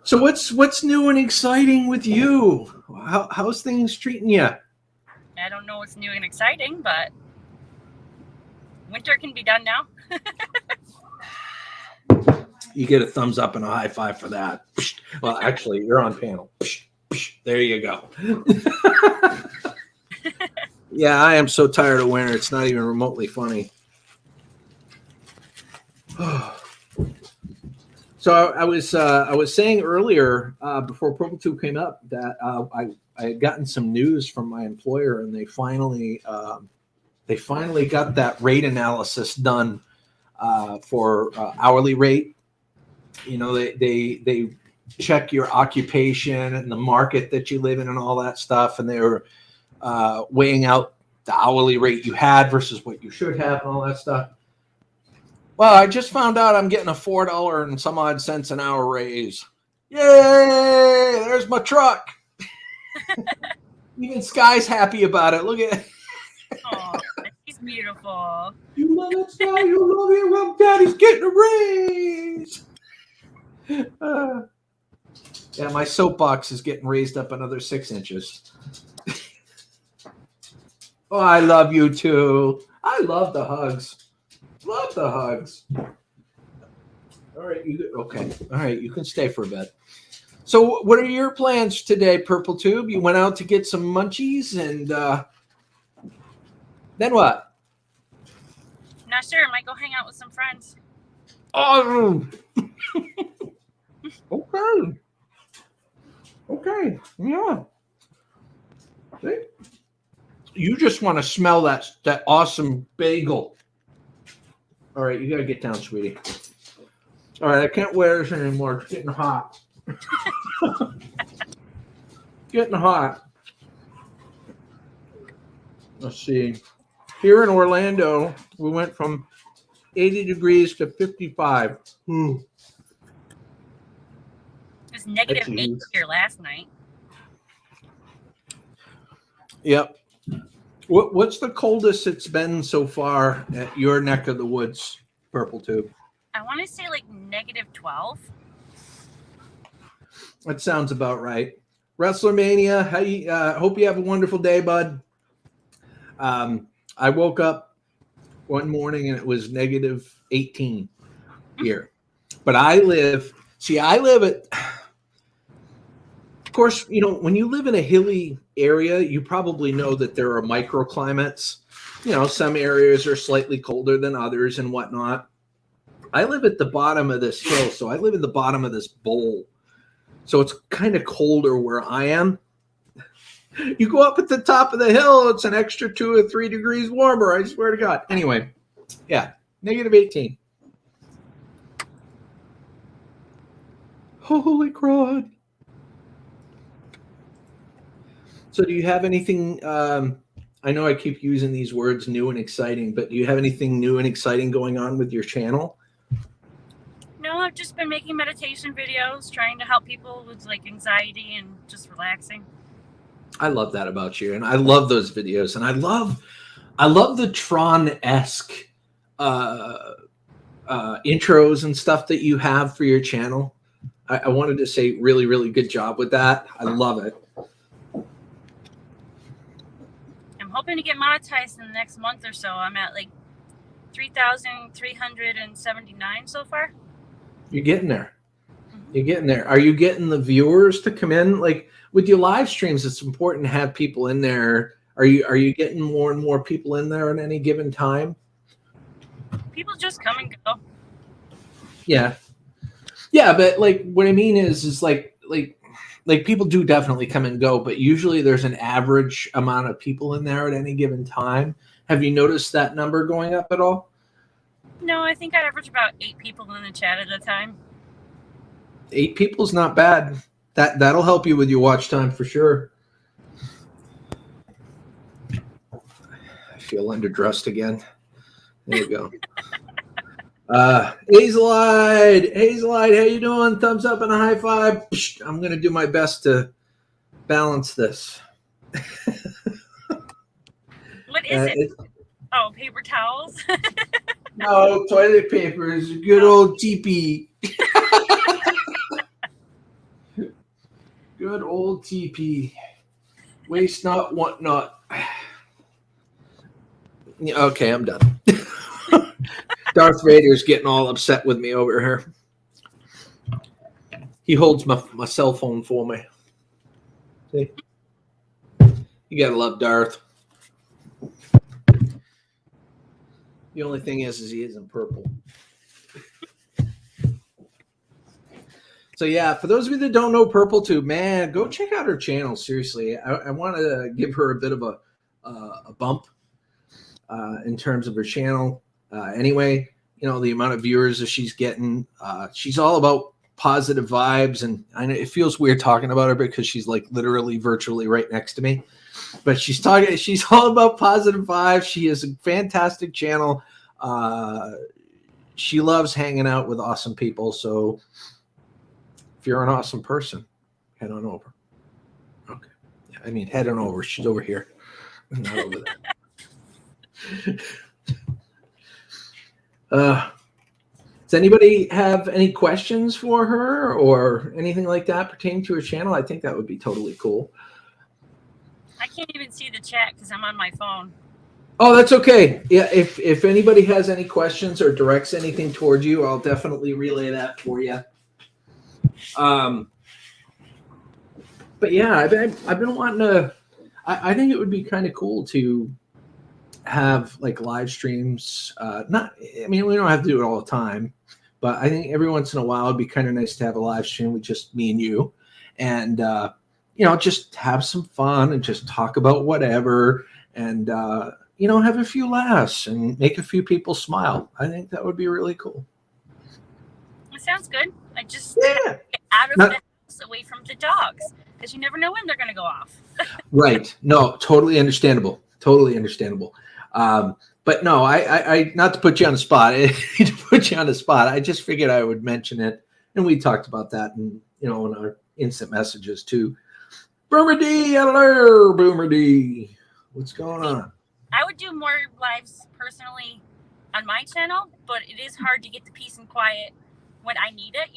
So what's new and exciting with you? How's things treating you? I don't know what's new and exciting, but winter can be done now. You get a thumbs up and a high five for that. Well, actually, you're on panel. There you go. Yeah, I am so tired of winter. It's not even remotely funny. So I was saying earlier before Purple Tube came up that I had gotten some news from my employer, and they finally got that rate analysis done for hourly rate. You know, they check your occupation and the market that you live in and all that stuff, and they were weighing out the hourly rate you had versus what you should have and all that stuff. Well, I just found out I'm getting a $4 and some odd cents an hour raise. Yay! There's my truck. Even Sky's happy about it. Look at it. Oh, he's beautiful. You love it, Sky. You love it. Well, Daddy's getting a raise. Yeah, my soapbox is getting raised up another 6 inches. Oh, I love you too. I love the hugs. Love the hugs. All right, okay. All right, you can stay for a bit. So, what are your plans today, Purple Tube? You went out to get some munchies, and then what? I'm not sure. I might go hang out with some friends. Oh, okay. Okay, yeah. See? You just want to smell that awesome bagel. All right, you got to get down, sweetie. All right, I can't wear this anymore. It's getting hot. Getting hot. Let's see. Here in Orlando, we went from 80 degrees to 55. was -8 here last night. Yep. What's the coldest it's been so far at your neck of the woods, Purple Tube? I want to say like -12. That sounds about right. WrestleMania, how you? Hope you have a wonderful day, bud. I woke up one morning and it was -18 here, but I live at. Of course, you know, when you live in a hilly area, you probably know that there are microclimates. You know, some areas are slightly colder than others and whatnot. I live at the bottom of this hill, so I live in the bottom of this bowl. So it's kind of colder where I am. You go up at the top of the hill, it's an extra 2 or 3 degrees warmer, I swear to God. Anyway, yeah, -18. Holy crud. So do you have anything, I know I keep using these words, new and exciting, but do you have anything new and exciting going on with your channel? No, I've just been making meditation videos, trying to help people with like anxiety and just relaxing. I love that about you, and I love those videos, and I love the Tron-esque intros and stuff that you have for your channel. I wanted to say really, really good job with that. I love it. I'm hoping to get monetized in the next month or so. I'm at like 3,379 so far. You're getting there. You're getting there. Are you getting the viewers to come in? Like with your live streams, it's important to have people in there. Are you getting more and more people in there at any given time? People just come and go. Yeah. Yeah, but like what I mean is like people do definitely come and go, but usually there's an average amount of people in there at any given time. Have you noticed that number going up at all? No, I think I average about 8 people in the chat at a time. 8 people is not bad. That'll help you with your watch time for sure. I feel underdressed again. There you go. Hazelite, how you doing? Thumbs up and a high five. I'm gonna do my best to balance this. What is it? Oh, paper towels. No, toilet paper is a good old TP. Good old TP. Waste not, want not. Okay, I'm done. Darth Vader's getting all upset with me over here. He holds my cell phone for me. See? You gotta love Darth. The only thing is he isn't purple. So yeah, for those of you that don't know Purple Tube, man, go check out her channel. Seriously, I want to give her a bit of a bump in terms of her channel. Anyway, you know, the amount of viewers that she's getting. She's all about positive vibes, and I know it feels weird talking about her because she's like literally virtually right next to me. But she's all about positive vibes. She has a fantastic channel. She loves hanging out with awesome people. So if you're an awesome person, head on over. Okay. Yeah, I mean, head on over. She's over here. Not over there. Does anybody have any questions for her or anything like that pertaining to her channel? I think that would be totally cool. I can't even see the chat because I'm on my phone. Oh, that's okay. Yeah, if anybody has any questions or directs anything towards you, I'll definitely relay that for you. But yeah, I've been wanting to. I think it would be kind of cool to have like live streams. I mean, we don't have to do it all the time, but I think every once in a while it'd be kind of nice to have a live stream with just me and you, and you know, just have some fun and just talk about whatever, and you know, have a few laughs and make a few people smile. I think that would be really cool. It sounds good. I just get out of the house away from the dogs because you never know when they're going to go off. Right. No, totally understandable. Totally understandable. But no, I not to put you on the spot. To put you on the spot, I just figured I would mention it And we talked about that in our instant messages too. Boomer D, hello, Boomer D. What's going on? I would do more lives personally on my channel, but it is hard to get the peace and quiet when I need it,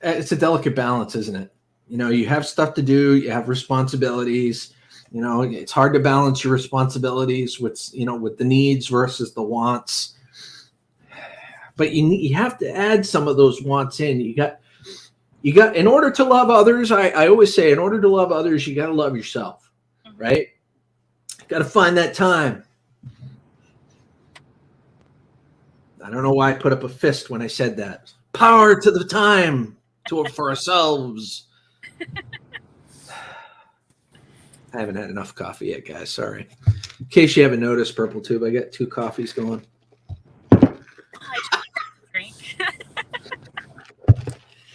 It's a delicate balance, isn't it? You have stuff to do, you have responsibilities. It's hard to balance your responsibilities with the needs versus the wants. But you have to add some of those wants in. You got in order to love others. I always say, in order to love others, you got to love yourself, right? Got to find that time. I don't know why I put up a fist when I said that. Power to the time for ourselves. I haven't had enough coffee yet, guys. Sorry. In case you haven't noticed, Purple Tube, I got 2 coffees going.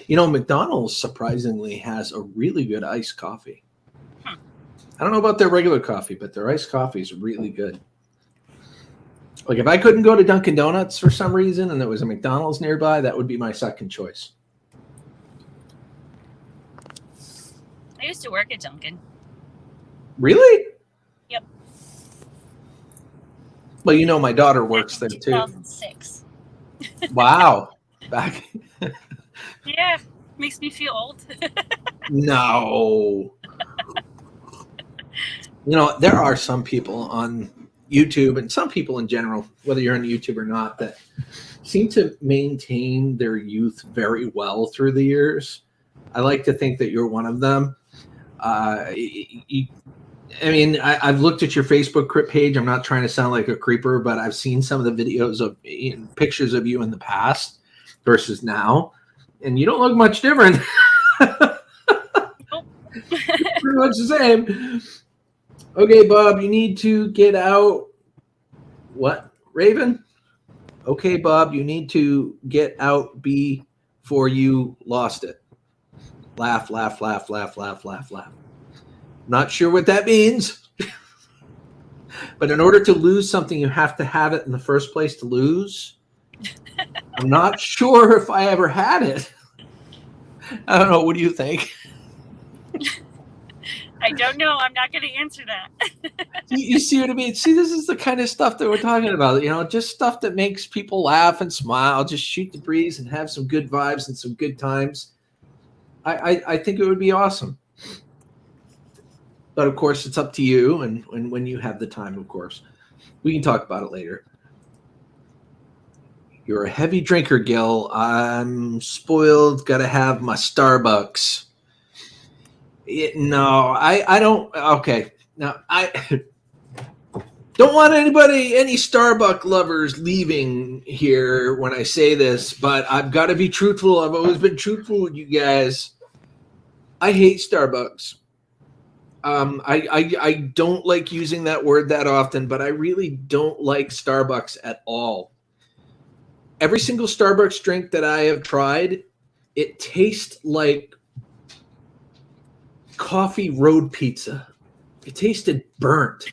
McDonald's surprisingly has a really good iced coffee. I don't know about their regular coffee, but their iced coffee is really good. Like if I couldn't go to Dunkin' Donuts for some reason and there was a McDonald's nearby, that would be my second choice. I used to work at Dunkin'. Really? Yep. Well, my daughter works there too. 2006. Wow. Back. Yeah, makes me feel old. No. There are some people on YouTube and some people in general, whether you're on YouTube or not, that seem to maintain their youth very well through the years. I like to think that you're one of them. I've looked at your Facebook page. I'm not trying to sound like a creeper, but I've seen some of the videos of pictures of you in the past versus now, and you don't look much different. Pretty much the same. Okay, Bob, you need to get out. What, Raven? Okay, Bob, you need to get out before you lost it. Laugh, laugh, laugh, laugh, laugh, laugh, laugh. Not sure what that means. But in order to lose something, you have to have it in the first place to lose. I'm not sure if I ever had it. I don't know. What do you think? I don't know. I'm not going to answer that. You see what I mean? See, this is the kind of stuff that we're talking about. Just stuff that makes people laugh and smile. Just shoot the breeze and have some good vibes and some good times. I think it would be awesome. But, of course, it's up to you and when you have the time, of course. We can talk about it later. You're a heavy drinker, Gil. I'm spoiled. Got to have my Starbucks. No, I don't. Okay. Now, I don't want any Starbucks lovers leaving here when I say this, but I've got to be truthful. I've always been truthful with you guys. I hate Starbucks. I don't like using that word that often, but I really don't like Starbucks at all. Every single Starbucks drink that I have tried, it tastes like coffee road pizza. It tasted burnt.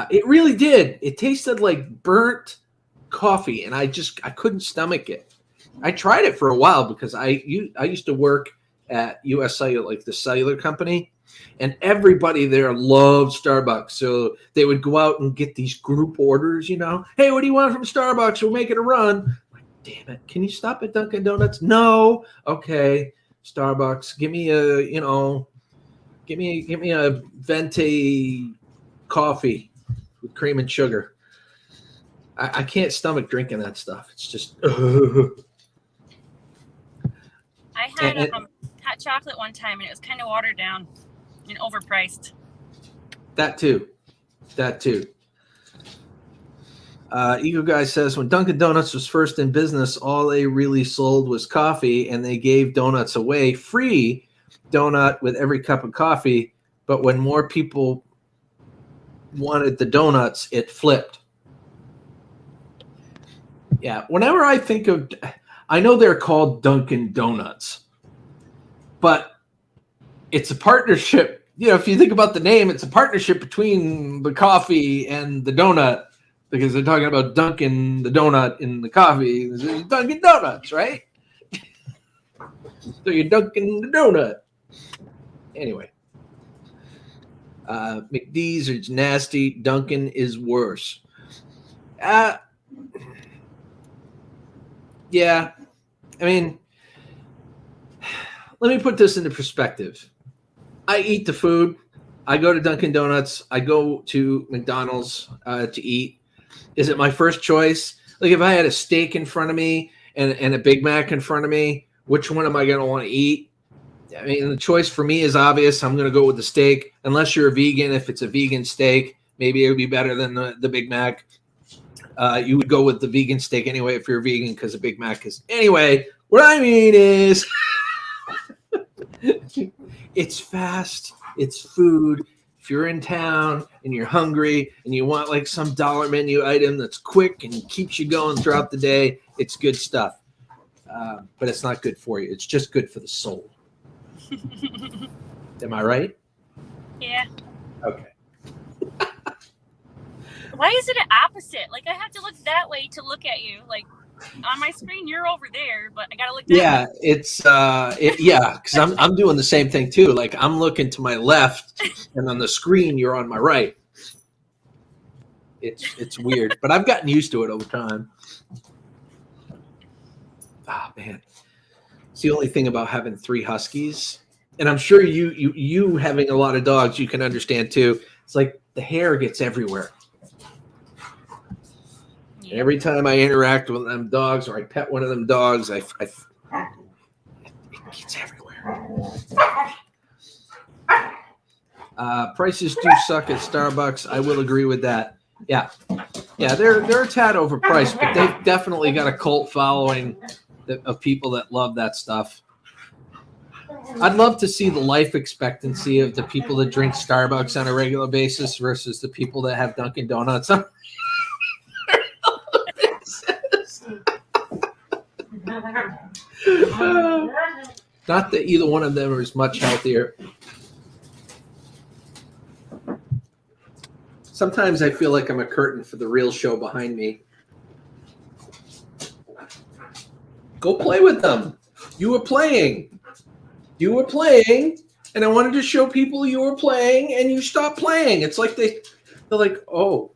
It really did. It tasted like burnt coffee, and I couldn't stomach it. I tried it for a while because I used to work at US Cellular, like the cellular company, and everybody there loved Starbucks. So they would go out and get these group orders, Hey, what do you want from Starbucks? We're making a run. I'm like, damn it. Can you stop at Dunkin' Donuts? No. Okay. Starbucks. Give me a venti coffee with cream and sugar. I can't stomach drinking that stuff. It's just. I had hot chocolate one time, and it was kind of watered down and overpriced. That too. Eagle Guy says, when Dunkin' Donuts was first in business, all they really sold was coffee, and they gave donuts away free donut with every cup of coffee. But when more people wanted the donuts, it flipped. Yeah. Whenever I think of, I know they're called Dunkin' Donuts, but it's a partnership. If you think about the name, it's a partnership between the coffee and the donut. because they're talking about dunking the donut in the coffee. It's Dunkin' Donuts, right? So you're dunking the donut. Anyway, McD's is nasty. Dunkin' is worse. Yeah, I mean, let me put this into perspective. I eat the food. I go to Dunkin' Donuts. I go to McDonald's to eat. Is it my first choice? Like if I had a steak in front of me and a Big Mac in front of me, which one am I going to want to eat? I mean, the choice for me is obvious. I'm going to go with the steak. Unless you're a vegan, if it's a vegan steak, maybe it would be better than the Big Mac. You would go with the vegan steak anyway if you're a vegan because the Big Mac is. Anyway, what I mean is it's fast. It's food. If you're in town and you're hungry and you want like some dollar menu item that's quick and keeps you going throughout the day, it's good stuff. But it's not good for you. It's just good for the soul. Am I right? Yeah. Okay. Why is it an opposite? Like I have to look that way to look at you. Like on my screen, you're over there, but I gotta look that way. Yeah, it's because I'm doing the same thing too. Like I'm looking to my left, and on the screen you're on my right. It's weird, but I've gotten used to it over time. Ah, man, it's the only thing about having 3 huskies, and I'm sure you having a lot of dogs, you can understand too. It's like the hair gets everywhere. Yeah. Every time I interact with them dogs or I pet one of them dogs, it gets everywhere. Prices do suck at Starbucks. I will agree with that. Yeah, they're a tad overpriced, but they've definitely got a cult following of people that love that stuff. I'd love to see the life expectancy of the people that drink Starbucks on a regular basis versus the people that have Dunkin' Donuts on. Not that either one of them is much healthier. Sometimes I feel like I'm a curtain for the real show behind me. Go play with them. You were playing, and I wanted to show people you were playing, and you stopped playing. It's like they're like, oh,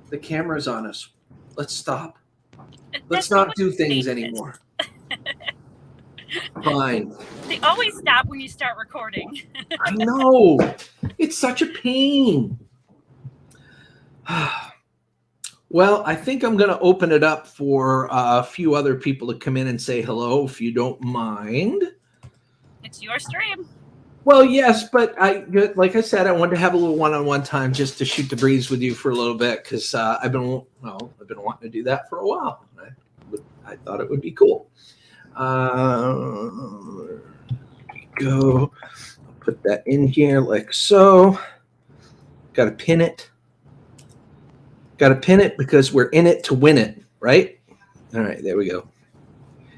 the camera's on us. Let's stop. Let's not do things anymore. Fine. They always stop when you start recording. I know. It's such a pain. Well, I think I'm going to open it up for a few other people to come in and say hello, if you don't mind. It's your stream. Well, yes, but like I said, I wanted to have a little one-on-one time just to shoot the breeze with you for a little bit because I've been wanting to do that for a while. I thought it would be cool. There we go. I'll put that in here like so. Got to pin it. Got to pin it because we're in it to win it, right? All right, there we go.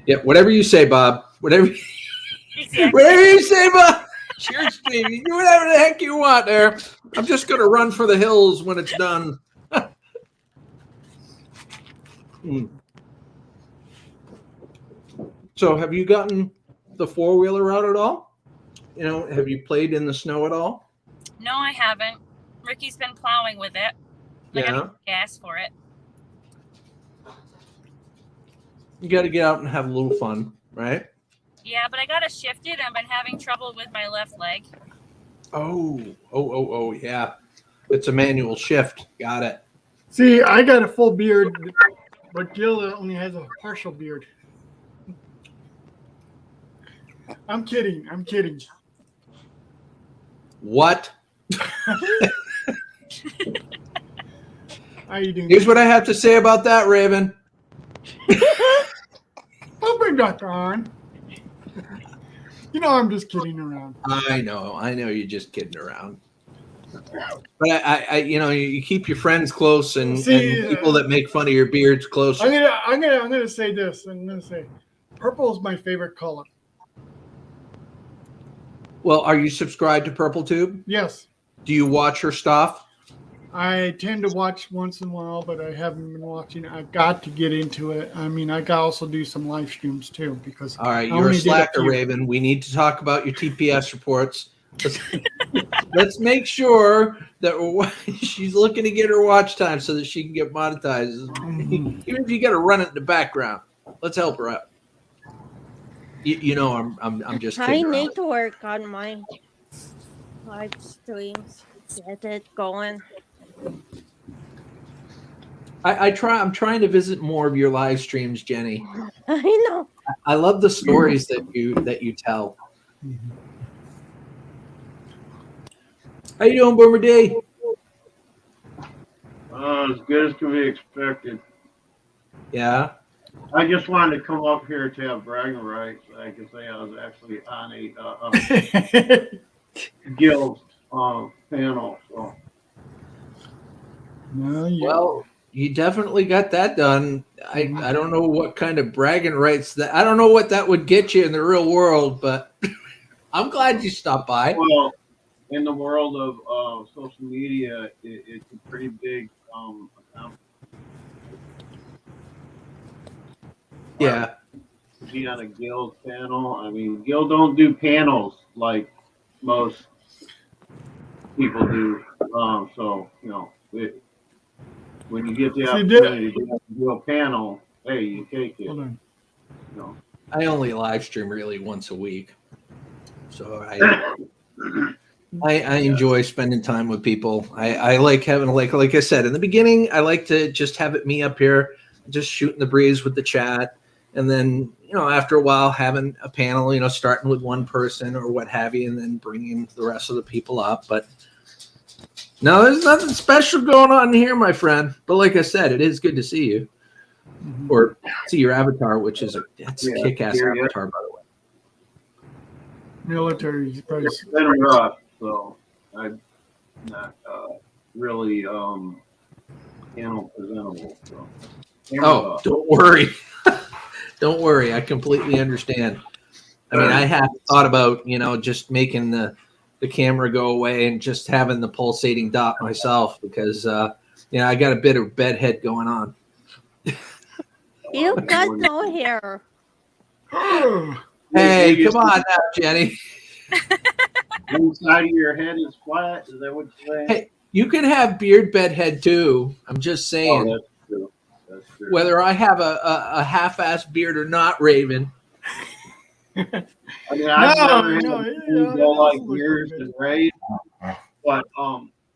Yep, whatever you say, Bob. Whatever you say, Bob. It's your stream. You do whatever the heck you want there. I'm just going to run for the hills when it's done. So have you gotten the 4-wheeler out at all? You know, have you played in the snow at all? No, I haven't. Ricky's been plowing with it. I got gas for it. You got to get out and have a little fun, right? Yeah, but I got to shift it. I've been having trouble with my left leg. Oh, yeah. It's a manual shift. Got it. See, I got a full beard, but Jill only has a partial beard. I'm kidding. What? How you doing? Here's what I have to say about that, Raven. Don't bring that on. You know I'm just kidding around. I know you're just kidding around. But I you keep your friends close and people that make fun of your beards close. I'm gonna say this. I'm gonna say, purple is my favorite color. Well, are you subscribed to Purple Tube? Yes. Do you watch her stuff? I tend to watch once in a while, but I haven't been watching. I've got to get into it. I mean, I got also do some live streams too because All right, I you're a only did slacker, few. Raven. We need to talk about your TPS reports. Let's make sure that she's looking to get her watch time so that she can get monetized. Mhm. Even if you got to run it in the background, let's help her out. You know, I'm just I kidding. need to work on my live streams. Get it going. I'm trying to visit more of your live streams, Jenny. I know. I love the stories that you tell. How you doing, Boomer D? As good as can be expected. Yeah. I just wanted to come up here to have bragging rights. I can say I was actually on a Skillz panel. So. Well, you definitely got that done. I don't know what kind of bragging rights that I don't know what that would get you in the real world, but I'm glad you stopped by. Well, in the world of social media, it's a pretty big accomplishment. Yeah. Be on a Guild panel. I mean, Guild don't do panels like most people do. So you know, when you get the opportunity to do a panel, hey, you take it. Hold on. You know. I only live stream really once a week, so I enjoy spending time with people. I like having like I said in the beginning, I like to just have it me up here, just shooting the breeze with the chat, and then after a while having a panel, starting with one person or what have you, and then bringing the rest of the people up. But no, there's nothing special going on here, my friend. But like I said, it is good to see you. Or see your avatar, which is that's a kick-ass avatar, by the way. Military price. It's been rough, so I'm not really panel presentable. So. Don't worry. Don't worry. I completely understand. I mean, I have thought about just making the camera go away and just having the pulsating dot myself because I got a bit of bedhead going on. You got no hair. Hey, come on now, Jenny. One side of your head is flat. Is that what you're saying? Hey, you can have beard bedhead too. I'm just saying. Oh, that's true. That's true. Whether I have a half-ass beard or not, Raven. I mean, I've never had go like yours and Ray's, but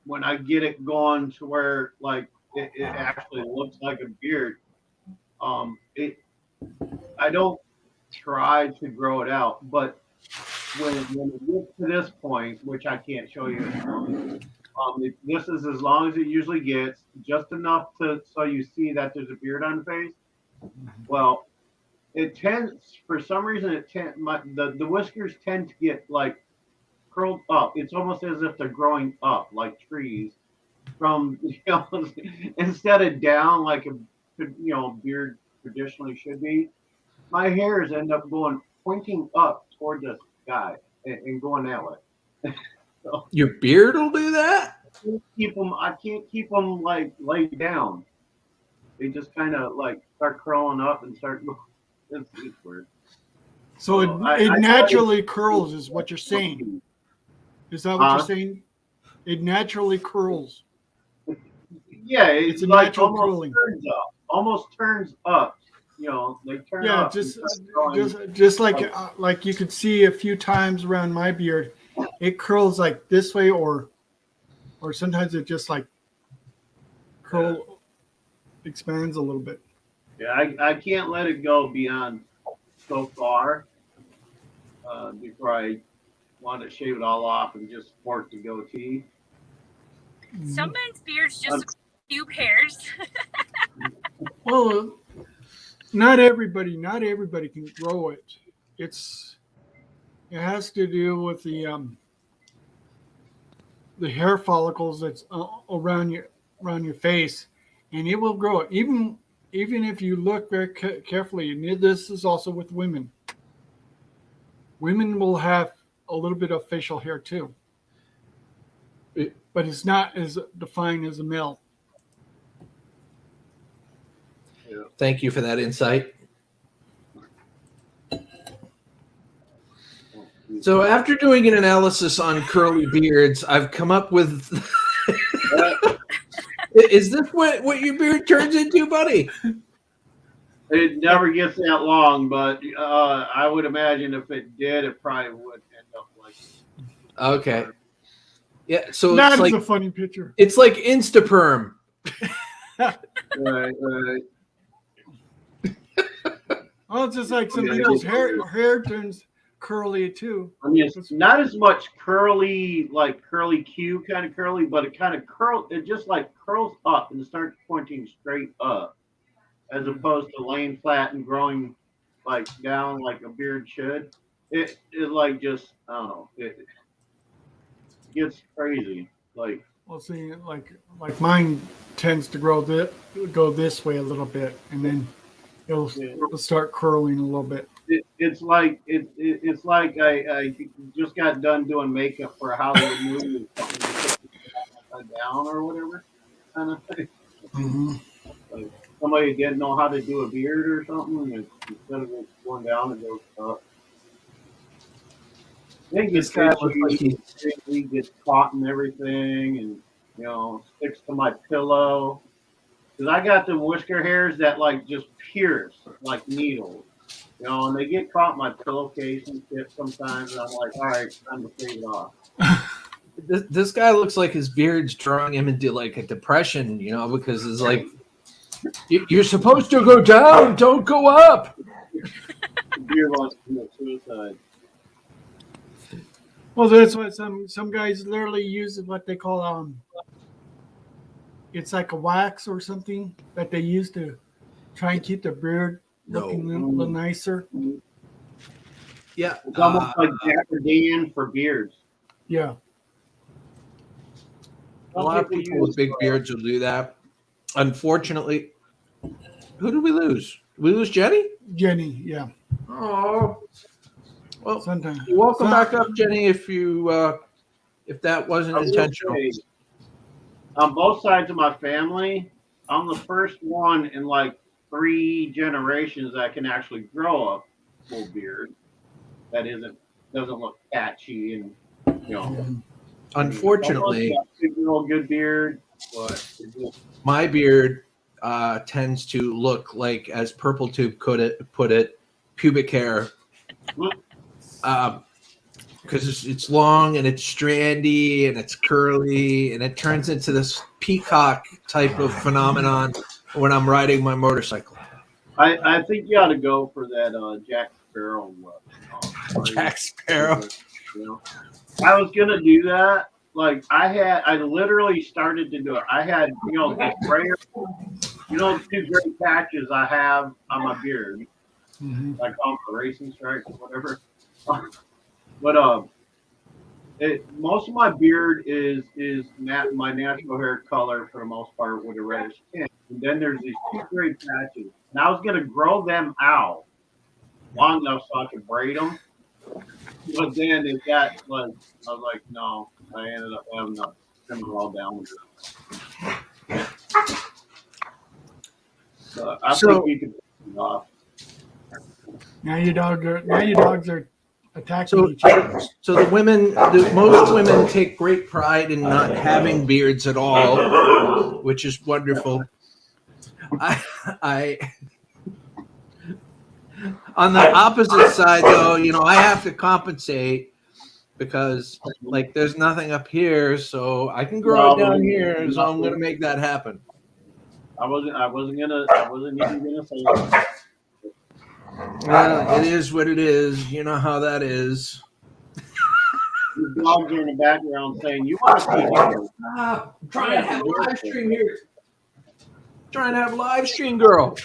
when I get it going to where like it actually looks like a beard, I don't try to grow it out, but when it gets to this point, which I can't show you, this is as long as it usually gets, just enough so you see that there's a beard on the face. Well, it tends, for some reason, the whiskers tend to get like curled up. It's almost as if they're growing up like trees from instead of down like a beard traditionally should be. My hairs end up pointing up toward the sky and going that way. So, your beard will do that? I can't keep them like laid down. They just kind of like start curling up and start. It's weird. So it naturally curls, is what you're saying. Is that what you're saying? It naturally curls. Yeah, it's a like natural curling. Almost turns up. They turn up. Just like you could see a few times around my beard, it curls like this way, or sometimes it just like expands a little bit. Yeah, I can't let it go beyond so far before I want to shave it all off and just sport the goatee. Some men's beards just a few hairs. Well, not everybody can grow it. It has to do with the hair follicles that's around your face, and it will grow. Even if you look very carefully, and this is also with women. Women will have a little bit of facial hair too. but it's not as defined as a male. Thank you for that insight. So after doing an analysis on curly beards, I've come up with. Is this what your beard turns into, buddy? It never gets that long, but I would imagine if it did, it probably would end up like. Okay. Yeah. So That it's is like a funny picture. it's like Instaperm. Right. Oh, it's just like some people's hair turns curly too. I mean, it's not as much curly, like curly Q kind of curly, but it kind of it just like curls up and starts pointing straight up, as opposed to laying flat and growing like down like a beard should. It like just, I don't know, it gets crazy. Like, Well, see, like mine tends to go this way a little bit, and then it'll start curling a little bit. it's like it's like I just got done doing makeup for a Hollywood movie, down or whatever kind of thing. Mm-hmm. Like somebody didn't know how to do a beard or something, and instead of it going down, it goes up. I think This guy looks like he gets caught in everything, and sticks to my pillow. Because I got them whisker hairs that like just pierce like needles, and they get caught in my pillowcase and shit sometimes. And I'm like, all right, time to take it off. This guy looks like his beard's drawing him into like a depression, because it's like you're supposed to go down, don't go up. The beard wants to commit suicide. Well, that's what some guys literally use what they call it's like a wax or something that they use to try and keep the beard looking a little nicer. Yeah, It's almost like Dapper Dan for beards. Yeah. a lot of people with big beards will do that. Unfortunately, who did we lose? Did we lose Jenny? Jenny, yeah. Oh, well, Sometimes. you're welcome back up, Jenny. If that wasn't intentional. On both sides of my family, I'm the first one in like 3 generations that can actually grow a full beard that doesn't look patchy and Unfortunately, good beard, but my beard tends to look like, as Purple Tube put it, pubic hair. Because it's long and it's strandy and it's curly and it turns into this peacock type of phenomenon when I'm riding my motorcycle. I think you ought to go for that Jack Sparrow look. Jack Sparrow. I was gonna do that. Like I literally started to do it. I had the sprayer, the 2 gray patches I have on my beard, like on the racing stripes or whatever. But most of my beard is my natural hair color for the most part with a reddish tint. And then there's these 2 gray patches. And I was gonna grow them out long enough so I could braid them. But then it got like I was like, no. I ended up having to trim it all down. So I think we could take it off. Now your dogs are attacking each other. So most women take great pride in not having beards at all, which is wonderful. I on the opposite side, though, I have to compensate because like there's nothing up here, so I can grow it down here. So I'm gonna make that happen. I wasn't even gonna say that. Well, it is what it is. You know how that is. The dogs are in the background saying, "You want to see me?" I'm trying to have a live stream here. Trying to have a live stream, girl.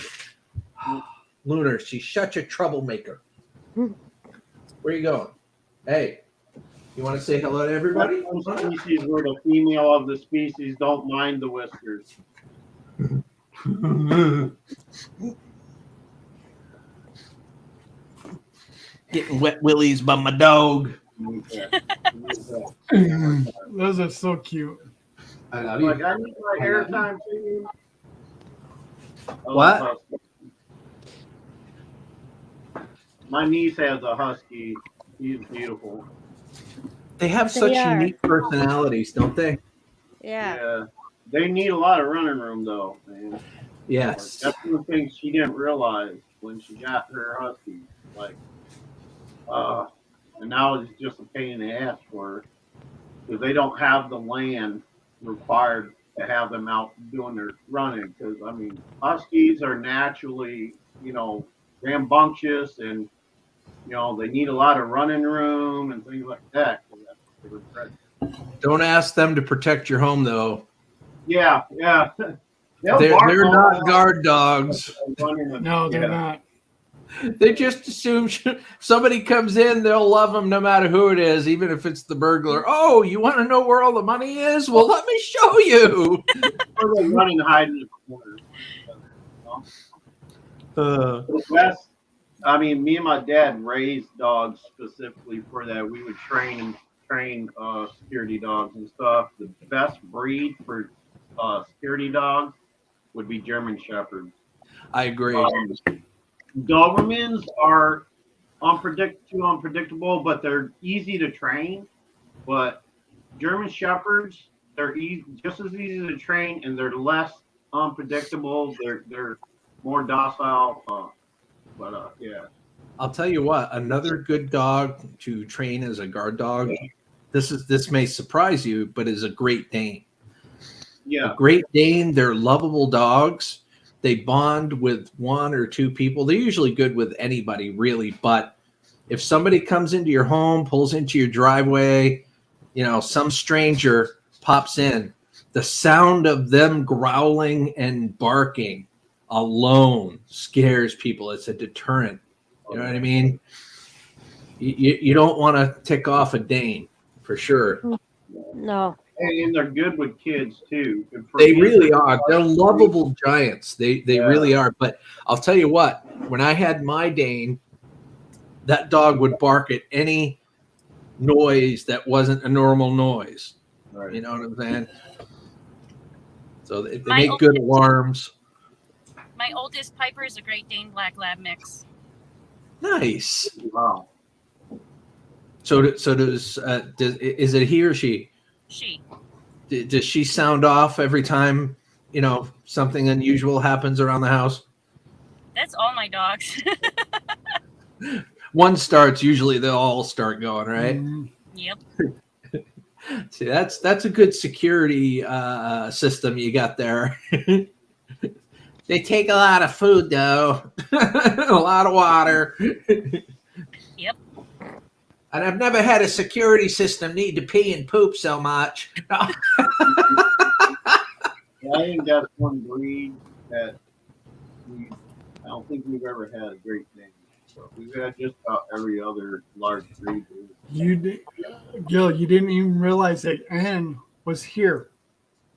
Lunar, she's such a troublemaker. Where you going? Hey, you want to say hello to everybody? Some species where the female of the species don't mind the whiskers. Getting wet willies by my dog. Those are so cute. I love you. Like, I need my airtime too. I love What? huskies. My niece has a husky. He's beautiful. They have They such are. unique personalities, don't they? Yeah. They need a lot of running room though, man. Yes. That's one of the things she didn't realize when she got her husky. Like, and now it's just a pain in the ass for her because they don't have the land required to have them out doing their running. Because I mean, huskies are naturally, rambunctious and they need a lot of running room and things like that. That's what they were bred. Don't ask them to protect your home, though. Yeah. They're not guard dogs. No, they're not. They just assume if somebody comes in, they'll love them no matter who it is, even if it's the burglar. Oh, you want to know where all the money is? Well, let me show you. Or they run and hide in the corner. Me and my dad raised dogs specifically for that. We would train security dogs and stuff. The best breed for security dogs would be German Shepherds. I agree. Dobermans are too unpredictable, but they're easy to train. But German Shepherds, they're just as easy to train, and they're less unpredictable. They're more docile. Yeah. I'll tell you what, another good dog to train as a guard dog. This may surprise you, but is a Great Dane. Yeah. A Great Dane, they're lovable dogs. They bond with one or two people. They're usually good with anybody, really. But if somebody comes into your home, pulls into your driveway, some stranger pops in, the sound of them growling and barking alone scares people. It's a deterrent. You know what I mean? You don't want to tick off a Dane, for sure. No. And they're good with kids too. They really are. They're lovable giants. They really are. But I'll tell you what, when I had my Dane, that dog would bark at any noise that wasn't a normal noise. Right. You know what I'm saying? So they My make good alarms. My oldest Piper is a Great Dane Black Lab mix. Nice. Wow. So is it he or she? She. Does she sound off every time, something unusual happens around the house? That's all my dogs. One starts, usually they'll all start going, right? Mm. Yep. See, that's a good security system you got there. They take a lot of food, though. A lot of water. Yep. And I've never had a security system need to pee and poop so much. I think that's one breed that I don't think we've ever had a Great Dane. So we've had just about every other large breed. Gil, you didn't even realize that Anne was here.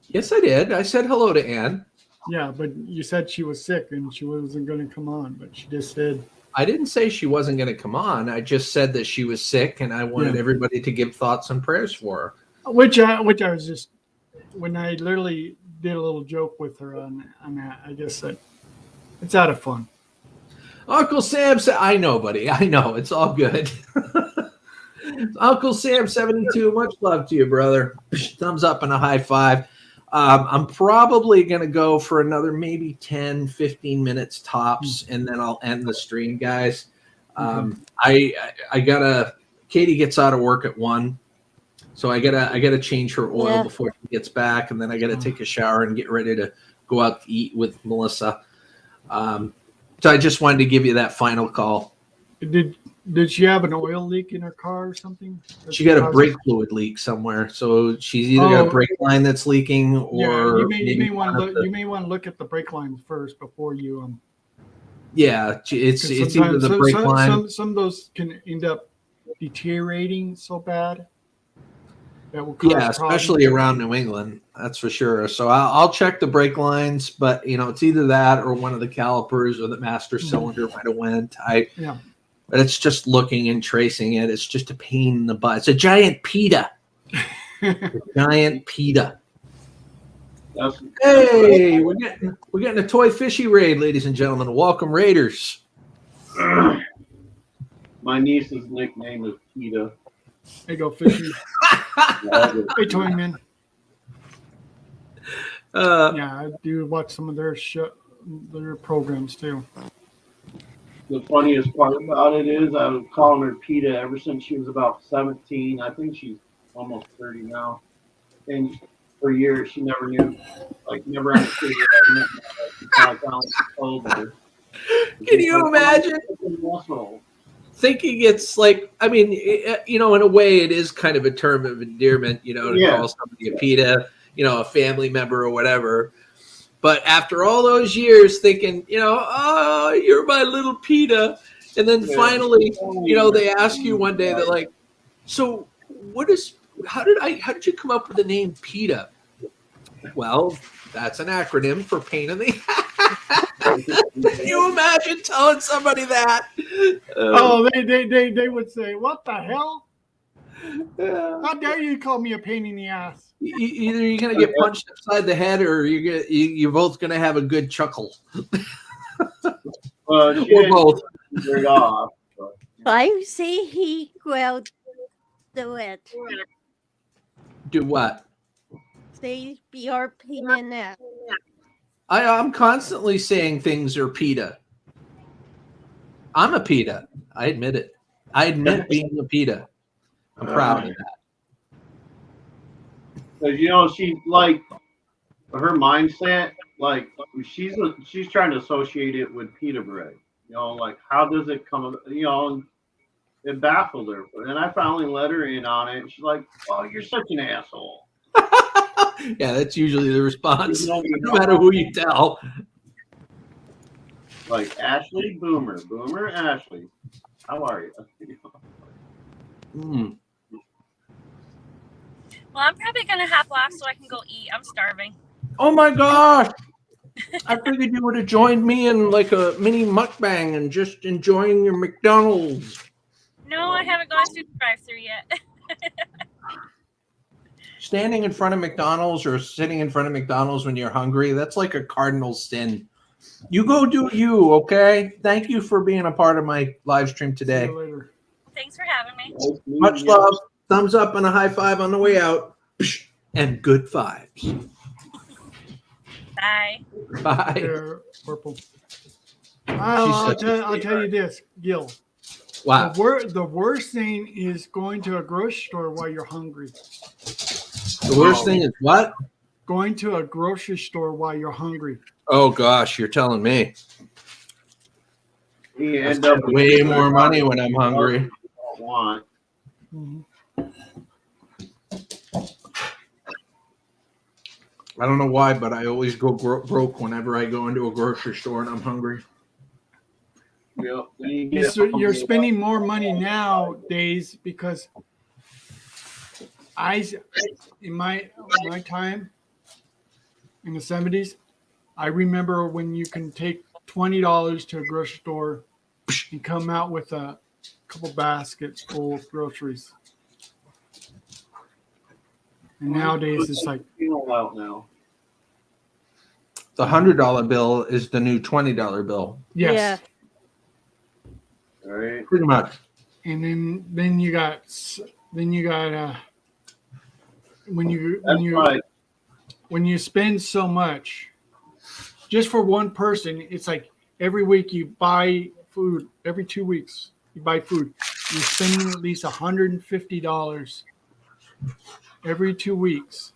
Yes, I did. I said hello to Ann. Yeah, but you said she was sick and she wasn't going to come on, but she just said. I didn't say she wasn't going to come on. I just said that she was sick, and I wanted everybody to give thoughts and prayers for her. Which I was just, when I literally did a little joke with her on that, I guess that it's out of fun. Uncle Sam said, I know, buddy. I know. It's all good. Uncle Sam 72, much love to you, brother. Thumbs up and a high five. I'm probably going to go for another maybe 10, 15 minutes tops, and then I'll end the stream, guys. I gotta, Katie gets out of work at 1, so I gotta change her oil before she gets back, and then I gotta take a shower and get ready to go out to eat with Melissa. So I just wanted to give you that final call. Did she have an oil leak in her car or something? She got a brake fluid leak somewhere, so she's either got a brake line that's leaking, or you may want to look at the brake lines first before you. It's either the brake line. Some of those can end up deteriorating so bad that will cause especially around New England, that's for sure. So I'll check the brake lines, but it's either that or one of the calipers or the master cylinder might have went. But it's just looking and tracing it. It's just a pain in the butt. It's a giant PETA. Giant PETA. That's Hey, we're getting a toy fishy raid, ladies and gentlemen. Welcome, Raiders. my niece's nickname is PETA. They go fishing. Hey, Toy Man. Yeah, I do watch some of their programs too. The funniest part about it is I was calling her PETA ever since she was about 17. I think she's almost 30 now. And for years, she never knew, like, never understood what I meant by it. I finally told her. Can you imagine? Thinking it's like, I mean, in a way, it is kind of a term of endearment, to call somebody a PETA, a family member or whatever. But after all those years thinking, oh, you're my little PETA. And then finally, they ask you one day, they're like, so how did you come up with the name PETA? Well, that's an acronym for pain in the Can you imagine telling somebody that? They would say, "What the hell? How dare you call me a pain in the ass?" Either you're gonna get punched upside the head, or you're both gonna have a good chuckle. Or both. Off, I see he will do it. Do what? Say your pain in the ass. I'm constantly saying things are PETA. I'm a PETA. I admit it. I admit being a PETA. I'm proud of that. Because she like her mindset, like she's trying to associate it with pita bread. Like how does it come? It baffled her. And I finally let her in on it. She's like, "Oh, you're such an asshole." Yeah, that's usually the response, no matter who you tell. Like Ashley, Boomer, Ashley. How are you? Mm. Well, I'm probably gonna hop off so I can go eat. I'm starving. Oh my gosh! I figured you would have joined me in like a mini mukbang and just enjoying your McDonald's. No, I haven't gone through the drive-through yet. Standing in front of McDonald's or sitting in front of McDonald's when you're hungry, that's like a cardinal sin. You go do you, okay? Thank you for being a part of my live stream today. See you later. Thanks for having me. Much love. Thumbs up and a high five on the way out. And good vibes. Bye. Bye. There, Purple. I'll tell you this, Gil. Wow. The worst thing is going to a grocery store while you're hungry. The worst thing is what? Going to a grocery store while you're hungry. Oh gosh, you're telling me. You I end spend up with way more money when I'm hungry. you don't want. Mm-hmm. I don't know why, but I always go broke whenever I go into a grocery store and I'm hungry. Yep. You're spending more money nowadays because in my time in the 70s, I remember when you can take $20 to a grocery store and come out with a couple baskets full of groceries. And nowadays it's like out now. The $100 bill is the new $20 bill. yes. Yeah. All right. Pretty much. And then you got when you spend so much just for one person, it's like every week you buy food. Every 2 weeks you buy food. You're spending at least $150 every 2 weeks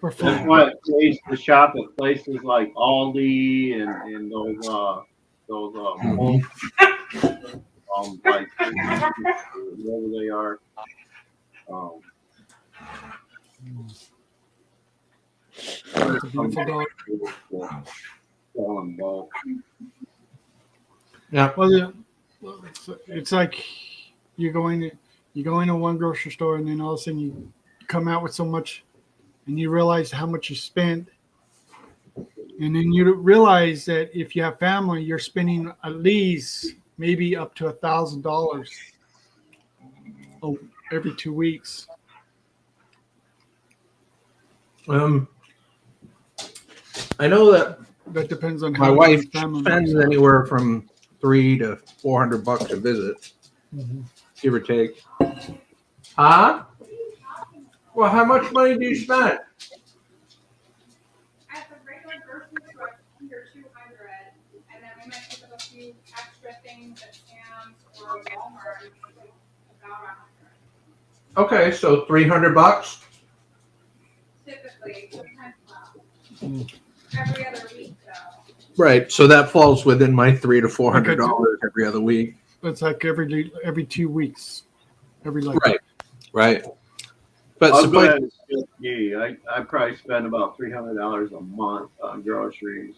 for food. That's why it pays to shop at places like Aldi and those like whatever they are. It's a beautiful dog. Yeah. Well, it's like you go into one grocery store and then all of a sudden you come out with so much, and you realize how much you spent, and then you realize that if you have family, you're spending at least maybe up to $1,000 every 2 weeks. I know that That depends on my how wife family spends looks. anywhere from $300 to $400 a visit, Mhm. give or take. Huh? Well, how much money do you spend? At the regular grocery store, it's under 200, and then we might pick up a few extra things at Sam's or Walmart, like about 100. Okay, so $300. Typically, sometimes less. Mm. Every other week, though. Right, so that falls within my $300 to $400 Okay. every other week. It's like every 2 weeks. Right, right. But I'll go suffice, ahead and skip me. I probably spend about $300 a month on groceries.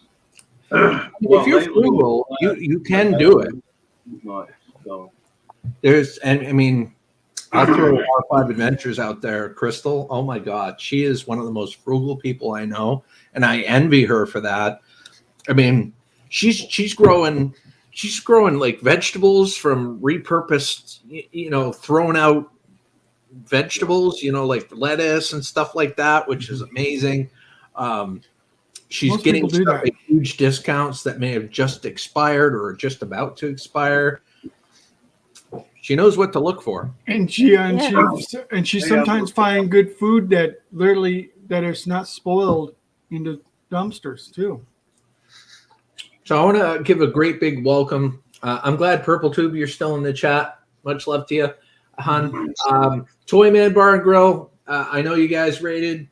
if you're frugal, you can do it. Much, so. There's, and I mean, I'll throw R5 Adventures out there. Crystal, oh my God, she is one of the most frugal people I know, and I envy her for that. I mean, she's growing like vegetables from repurposed, thrown out vegetables, like lettuce and stuff like that, which is amazing. She's Most getting people do stuff that. at huge discounts that may have just expired or are just about to expire. She knows what to look for. And she sometimes find good food that is not spoiled in the dumpsters too. So I want to give a great big welcome. I'm glad Purple Tube, you're still in the chat. Much love to you, hon. Toy Man Bar and Grill. I know you guys rated.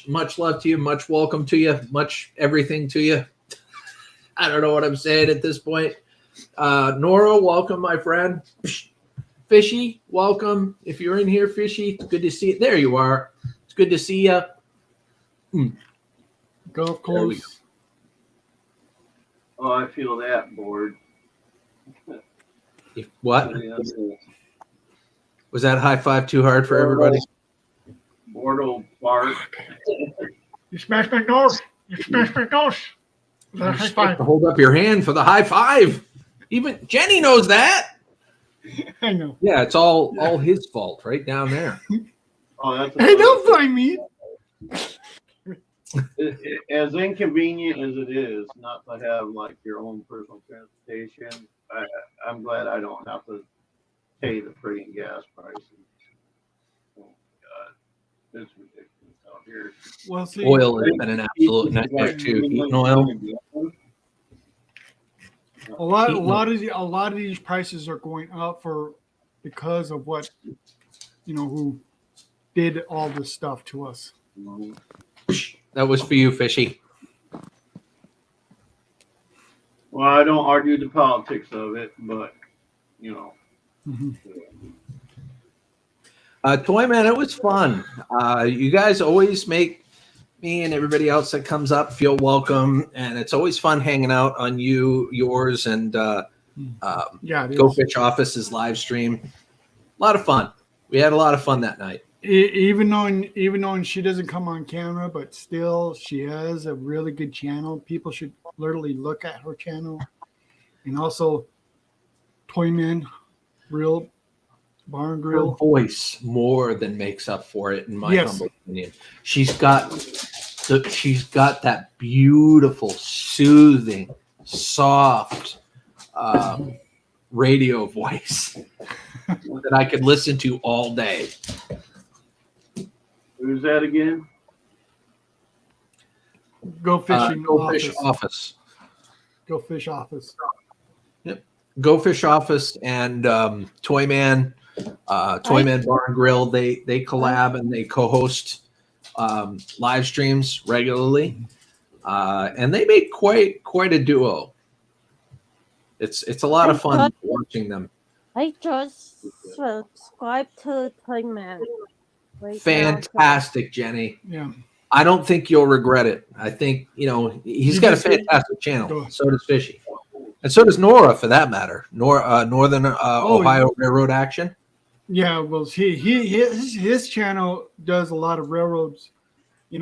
Much love to you. Much welcome to you. Much everything to you. I don't know what I'm saying at this point. Nora, welcome, my friend. Fishy, welcome. If you're in here, Fishy, it's good to see you. There you are. It's good to see you. Golf course. Oh, I feel that bored. What? Was that high five too hard for everybody? Bored Bart. You smashed my nose. You smashed my nose. You're supposed to hold up your hand for the high five. Even Jenny knows that. I know. Yeah, it's all his fault right down there. Oh, that's Hey, don't find me. As inconvenient as it is not to have like your own personal transportation, I'm glad I don't have to pay the friggin' gas prices. Oh my God, it's ridiculous out here. Well, see, Oil has been an absolute nightmare too. Heating oil. a lot of these prices are going up because of what who did all this stuff to us. That was for you, Fishy. Well, I don't argue the politics of it, but Toy Man, it was fun. You guys always make me and everybody else that comes up feel welcome, and it's always fun hanging out on yours, and Go Fish Office's live stream. A lot of fun. We had a lot of fun that night. Even though she doesn't come on camera, but still she has a really good channel. People should literally look at her channel, and also Toyman Real Bar and Her Grill. voice more than makes up for it, in my humble opinion. She's got that beautiful, soothing, soft radio voice that I could listen to all day. who's that again? Go Fishing Go Fish Office. Go Fish Office. Yep. Go Fish Office and Toyman Bar and Grill. They collab and they co-host live streams regularly, and they make quite a duo. It's a lot of fun watching them. I just subscribed to Toyman. Fantastic, Jenny. Yeah. I don't think you'll regret it. I think he's got a fantastic channel. So does Fishy, and so does Nora, for that matter. Northern Ohio Railroad Action. Yeah, well, his channel does a lot of railroads. He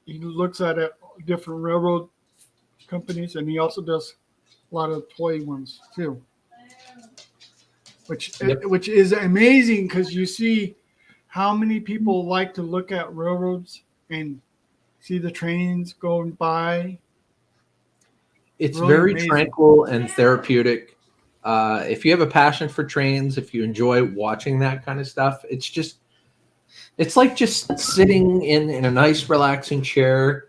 looks at different railroad companies, and he also does a lot of toy ones too. Which is amazing, because you see how many people like to look at railroads and see the trains going by It's Really very amazing. tranquil and therapeutic. If you have a passion for trains, if you enjoy watching that kind of stuff, it's like just sitting in a nice relaxing chair,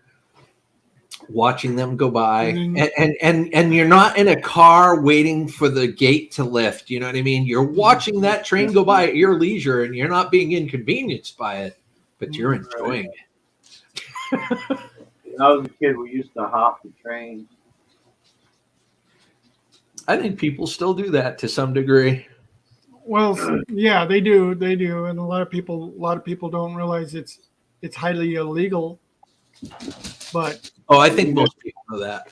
watching them go by, and you're not in a car waiting for the gate to lift. You know what I mean? You're watching that train go by at your leisure, and you're not being inconvenienced by it, but you're enjoying it. When I was a kid, we used to hop the trains. I think people still do that to some degree. Well, yeah, they do, and a lot of people don't realize it's highly illegal. But I think most people know that.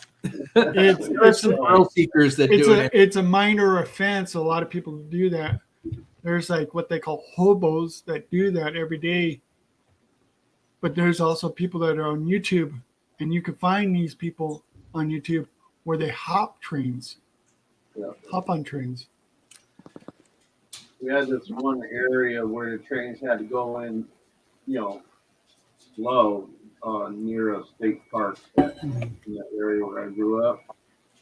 There's some thrill seekers that do it. It's a minor offense. A lot of people do that. There's like what they call hobos that do that every day. But there's also people that are on YouTube, and you can find these people on YouTube where they hop trains, hop on trains. We had this one area where the trains had to go in, slow near a state park in that area where I grew up.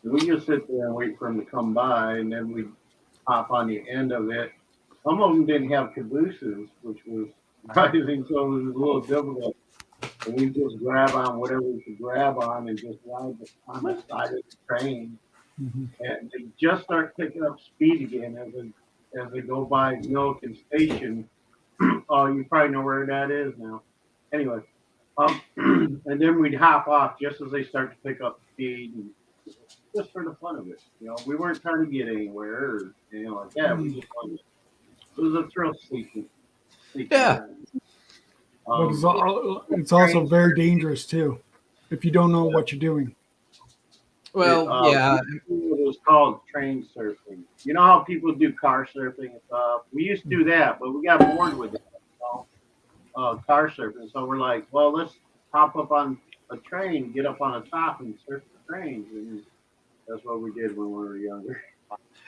And we just sit there and wait for them to come by, and then we'd hop on the end of it. Some of them didn't have cabooses, which was surprising, so it was a little difficult. And we just grab on whatever we could grab on and just ride on the side of the train. Mm-hmm. And they just start picking up speed again as they go by Milliken Station. Oh, you probably know where that is now. Anyway, and then we'd hop off just as they start to pick up speed, and just for the fun of it. We weren't trying to get anywhere or anything like that. We just wanted it was a thrill seeking. Yeah. But it's also very dangerous too, if you don't know what you're doing. Well, yeah. It was called train surfing. You know how people do car surfing and stuff? We used to do that, but we got bored with it. Car surfing. So we're like, well, let's hop up on a train, get up on the top and surf the trains. And that's what we did when we were younger.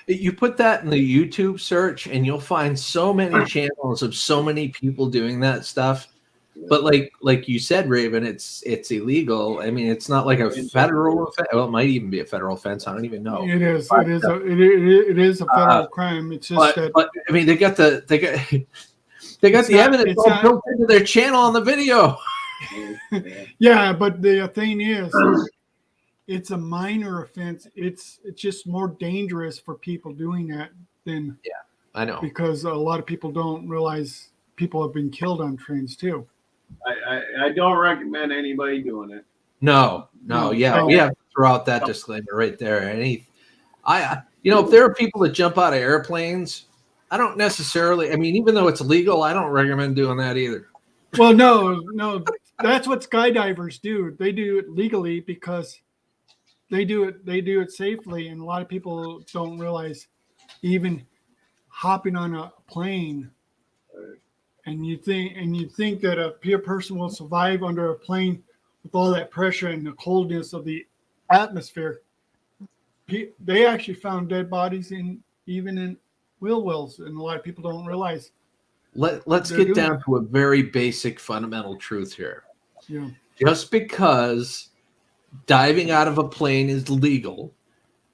You put that in the YouTube search and you'll find so many channels of so many people doing that stuff. But like you said, Raven, it's illegal. I mean, it's not like a federal offense. Well, it might even be a federal offense. I don't even know. It is. It is a federal crime. It's just but I mean, they got the evidence all built into their channel on the video. Yeah, but the thing is, it's a minor offense. It's just more dangerous for people doing that than I know, because a lot of people don't realize people have been killed on trains too. I don't recommend anybody doing it. No, we have to throw out that disclaimer right there. If there are people that jump out of airplanes, I don't necessarily. I mean, even though it's illegal, I don't recommend doing that either. Well, no, that's what skydivers do. They do it legally because they do it safely, and a lot of people don't realize even hopping on a plane. And you think that a pure person will survive under a plane with all that pressure and the coldness of the atmosphere. They actually found dead bodies even in wheel wells, and a lot of people don't realize. Let's get down to a very basic fundamental truth here. Yeah. Just because diving out of a plane is legal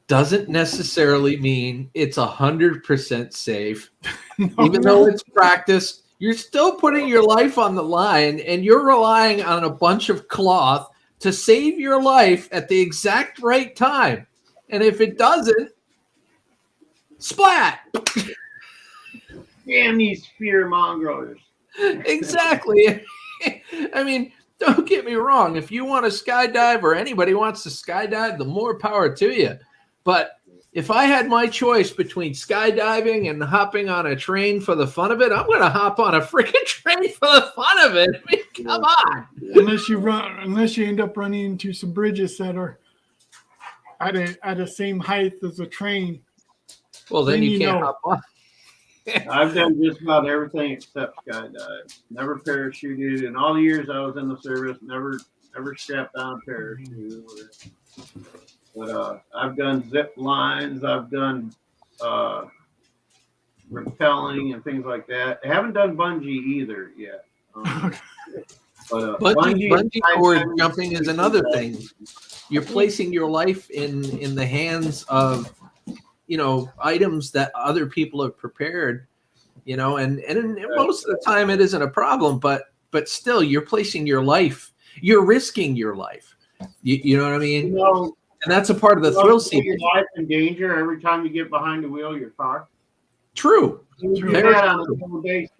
doesn't necessarily mean it's 100% safe. Even though it's practiced, you're still putting your life on the line, and you're relying on a bunch of cloth to save your life at the exact right time. And if it doesn't, splat! Damn these fear mongers. Exactly. I mean, don't get me wrong. If you want to skydive or anybody wants to skydive, the more power to you. But if I had my choice between skydiving and hopping on a train for the fun of it, I'm going to hop on a freaking train for the fun of it. I mean, come on. Unless you end up running into some bridges that are at the same height as a train. Well, then you can't hop on. I've done just about everything except skydive. Never parachuted. In all the years I was in the service, never strapped on a parachute. But I've done zip lines. I've done rappelling and things like that. I haven't done bungee either yet. But Bungee cord jumping is another thing. You're placing your life in the hands of, items that other people have prepared, and most of the time it isn't a problem, but still you're placing your life, you're risking your life. You know what I mean? And that's a part of the thrill seeking. Your life in danger every time you get behind the wheel of your car. True. You do that on a regular basis.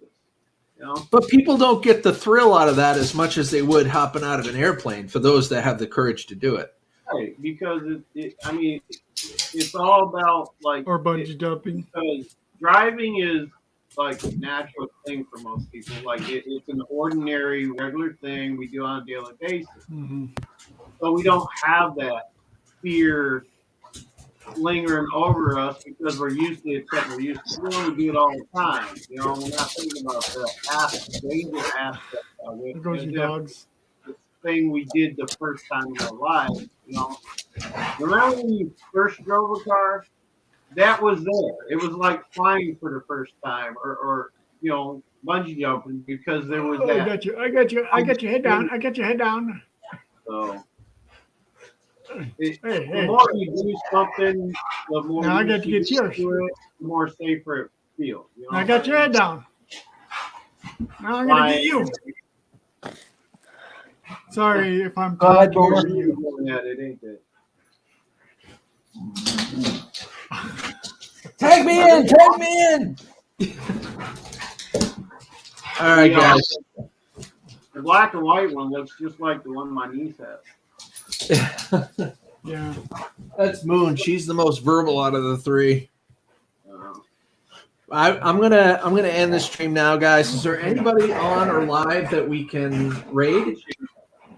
But people don't get the thrill out of that as much as they would hopping out of an airplane for those that have the courage to do it. Right, because it's all about or bungee jumping. Because driving is like a natural thing for most people. Like it's an ordinary, regular thing we do on a daily basis. Mm-hmm. So we don't have that fear lingering over us because we're used to it. We're used to it. We do it all the time. We're not thinking about the danger aspect of it. There goes your dogs. The thing we did the first time in our lives. Remember when you first drove a car? That was there. It was like flying for the first time, or bungee jumping, because there was that. I got your head down. So the more you do something, the more now I got to get yours. The more safer it feels. I got your head down. Now I'm gonna get you. Sorry if I'm talking over you. It ain't that. Tag me in. All right, guys. The black and white one looks just like the one my niece has. Yeah, that's Moon. She's the most verbal out of the three. I'm gonna end this stream now, guys. Is there anybody on or live that we can raid?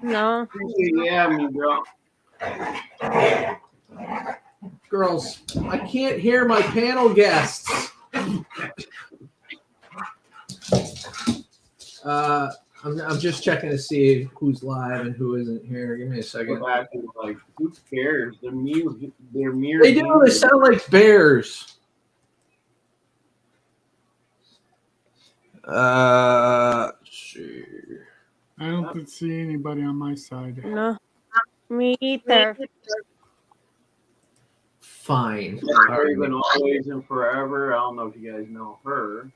No. Yeah, me, bro. Girls, I can't hear my panel guests. I'm just checking to see who's live and who isn't here. Give me a second. Like, who cares? They're mirrors. They do. They sound like bears. Let's see. I don't see anybody on my side. No. Me either. Fine. Raven Always and Forever. I don't know if you guys know her.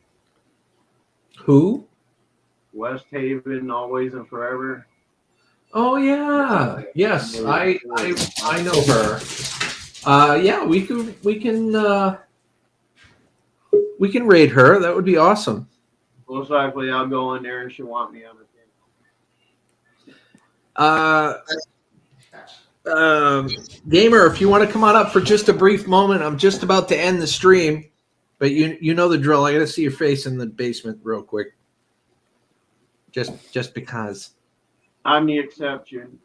Who? West Haven, Always and Forever. Oh yeah. Yes, I know her. Yeah, we can raid her. That would be awesome. Most likely, I'll go in there and she'll want me on the team. Gamer, if you want to come on up for just a brief moment, I'm just about to end the stream, but you know the drill. I got to see your face in the basement real quick, just because. I'm the exception.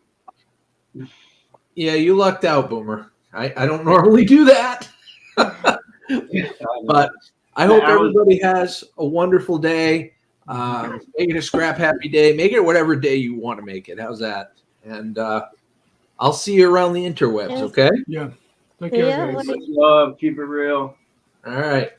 Yeah, you lucked out, Boomer. I don't normally do that, but I hope everybody has a wonderful day. Make it a scrap happy day. Make it whatever day you want to make it. How's that? And I'll see you around the interwebs, okay? Yeah. Take care, guys. Love, keep it real. All right.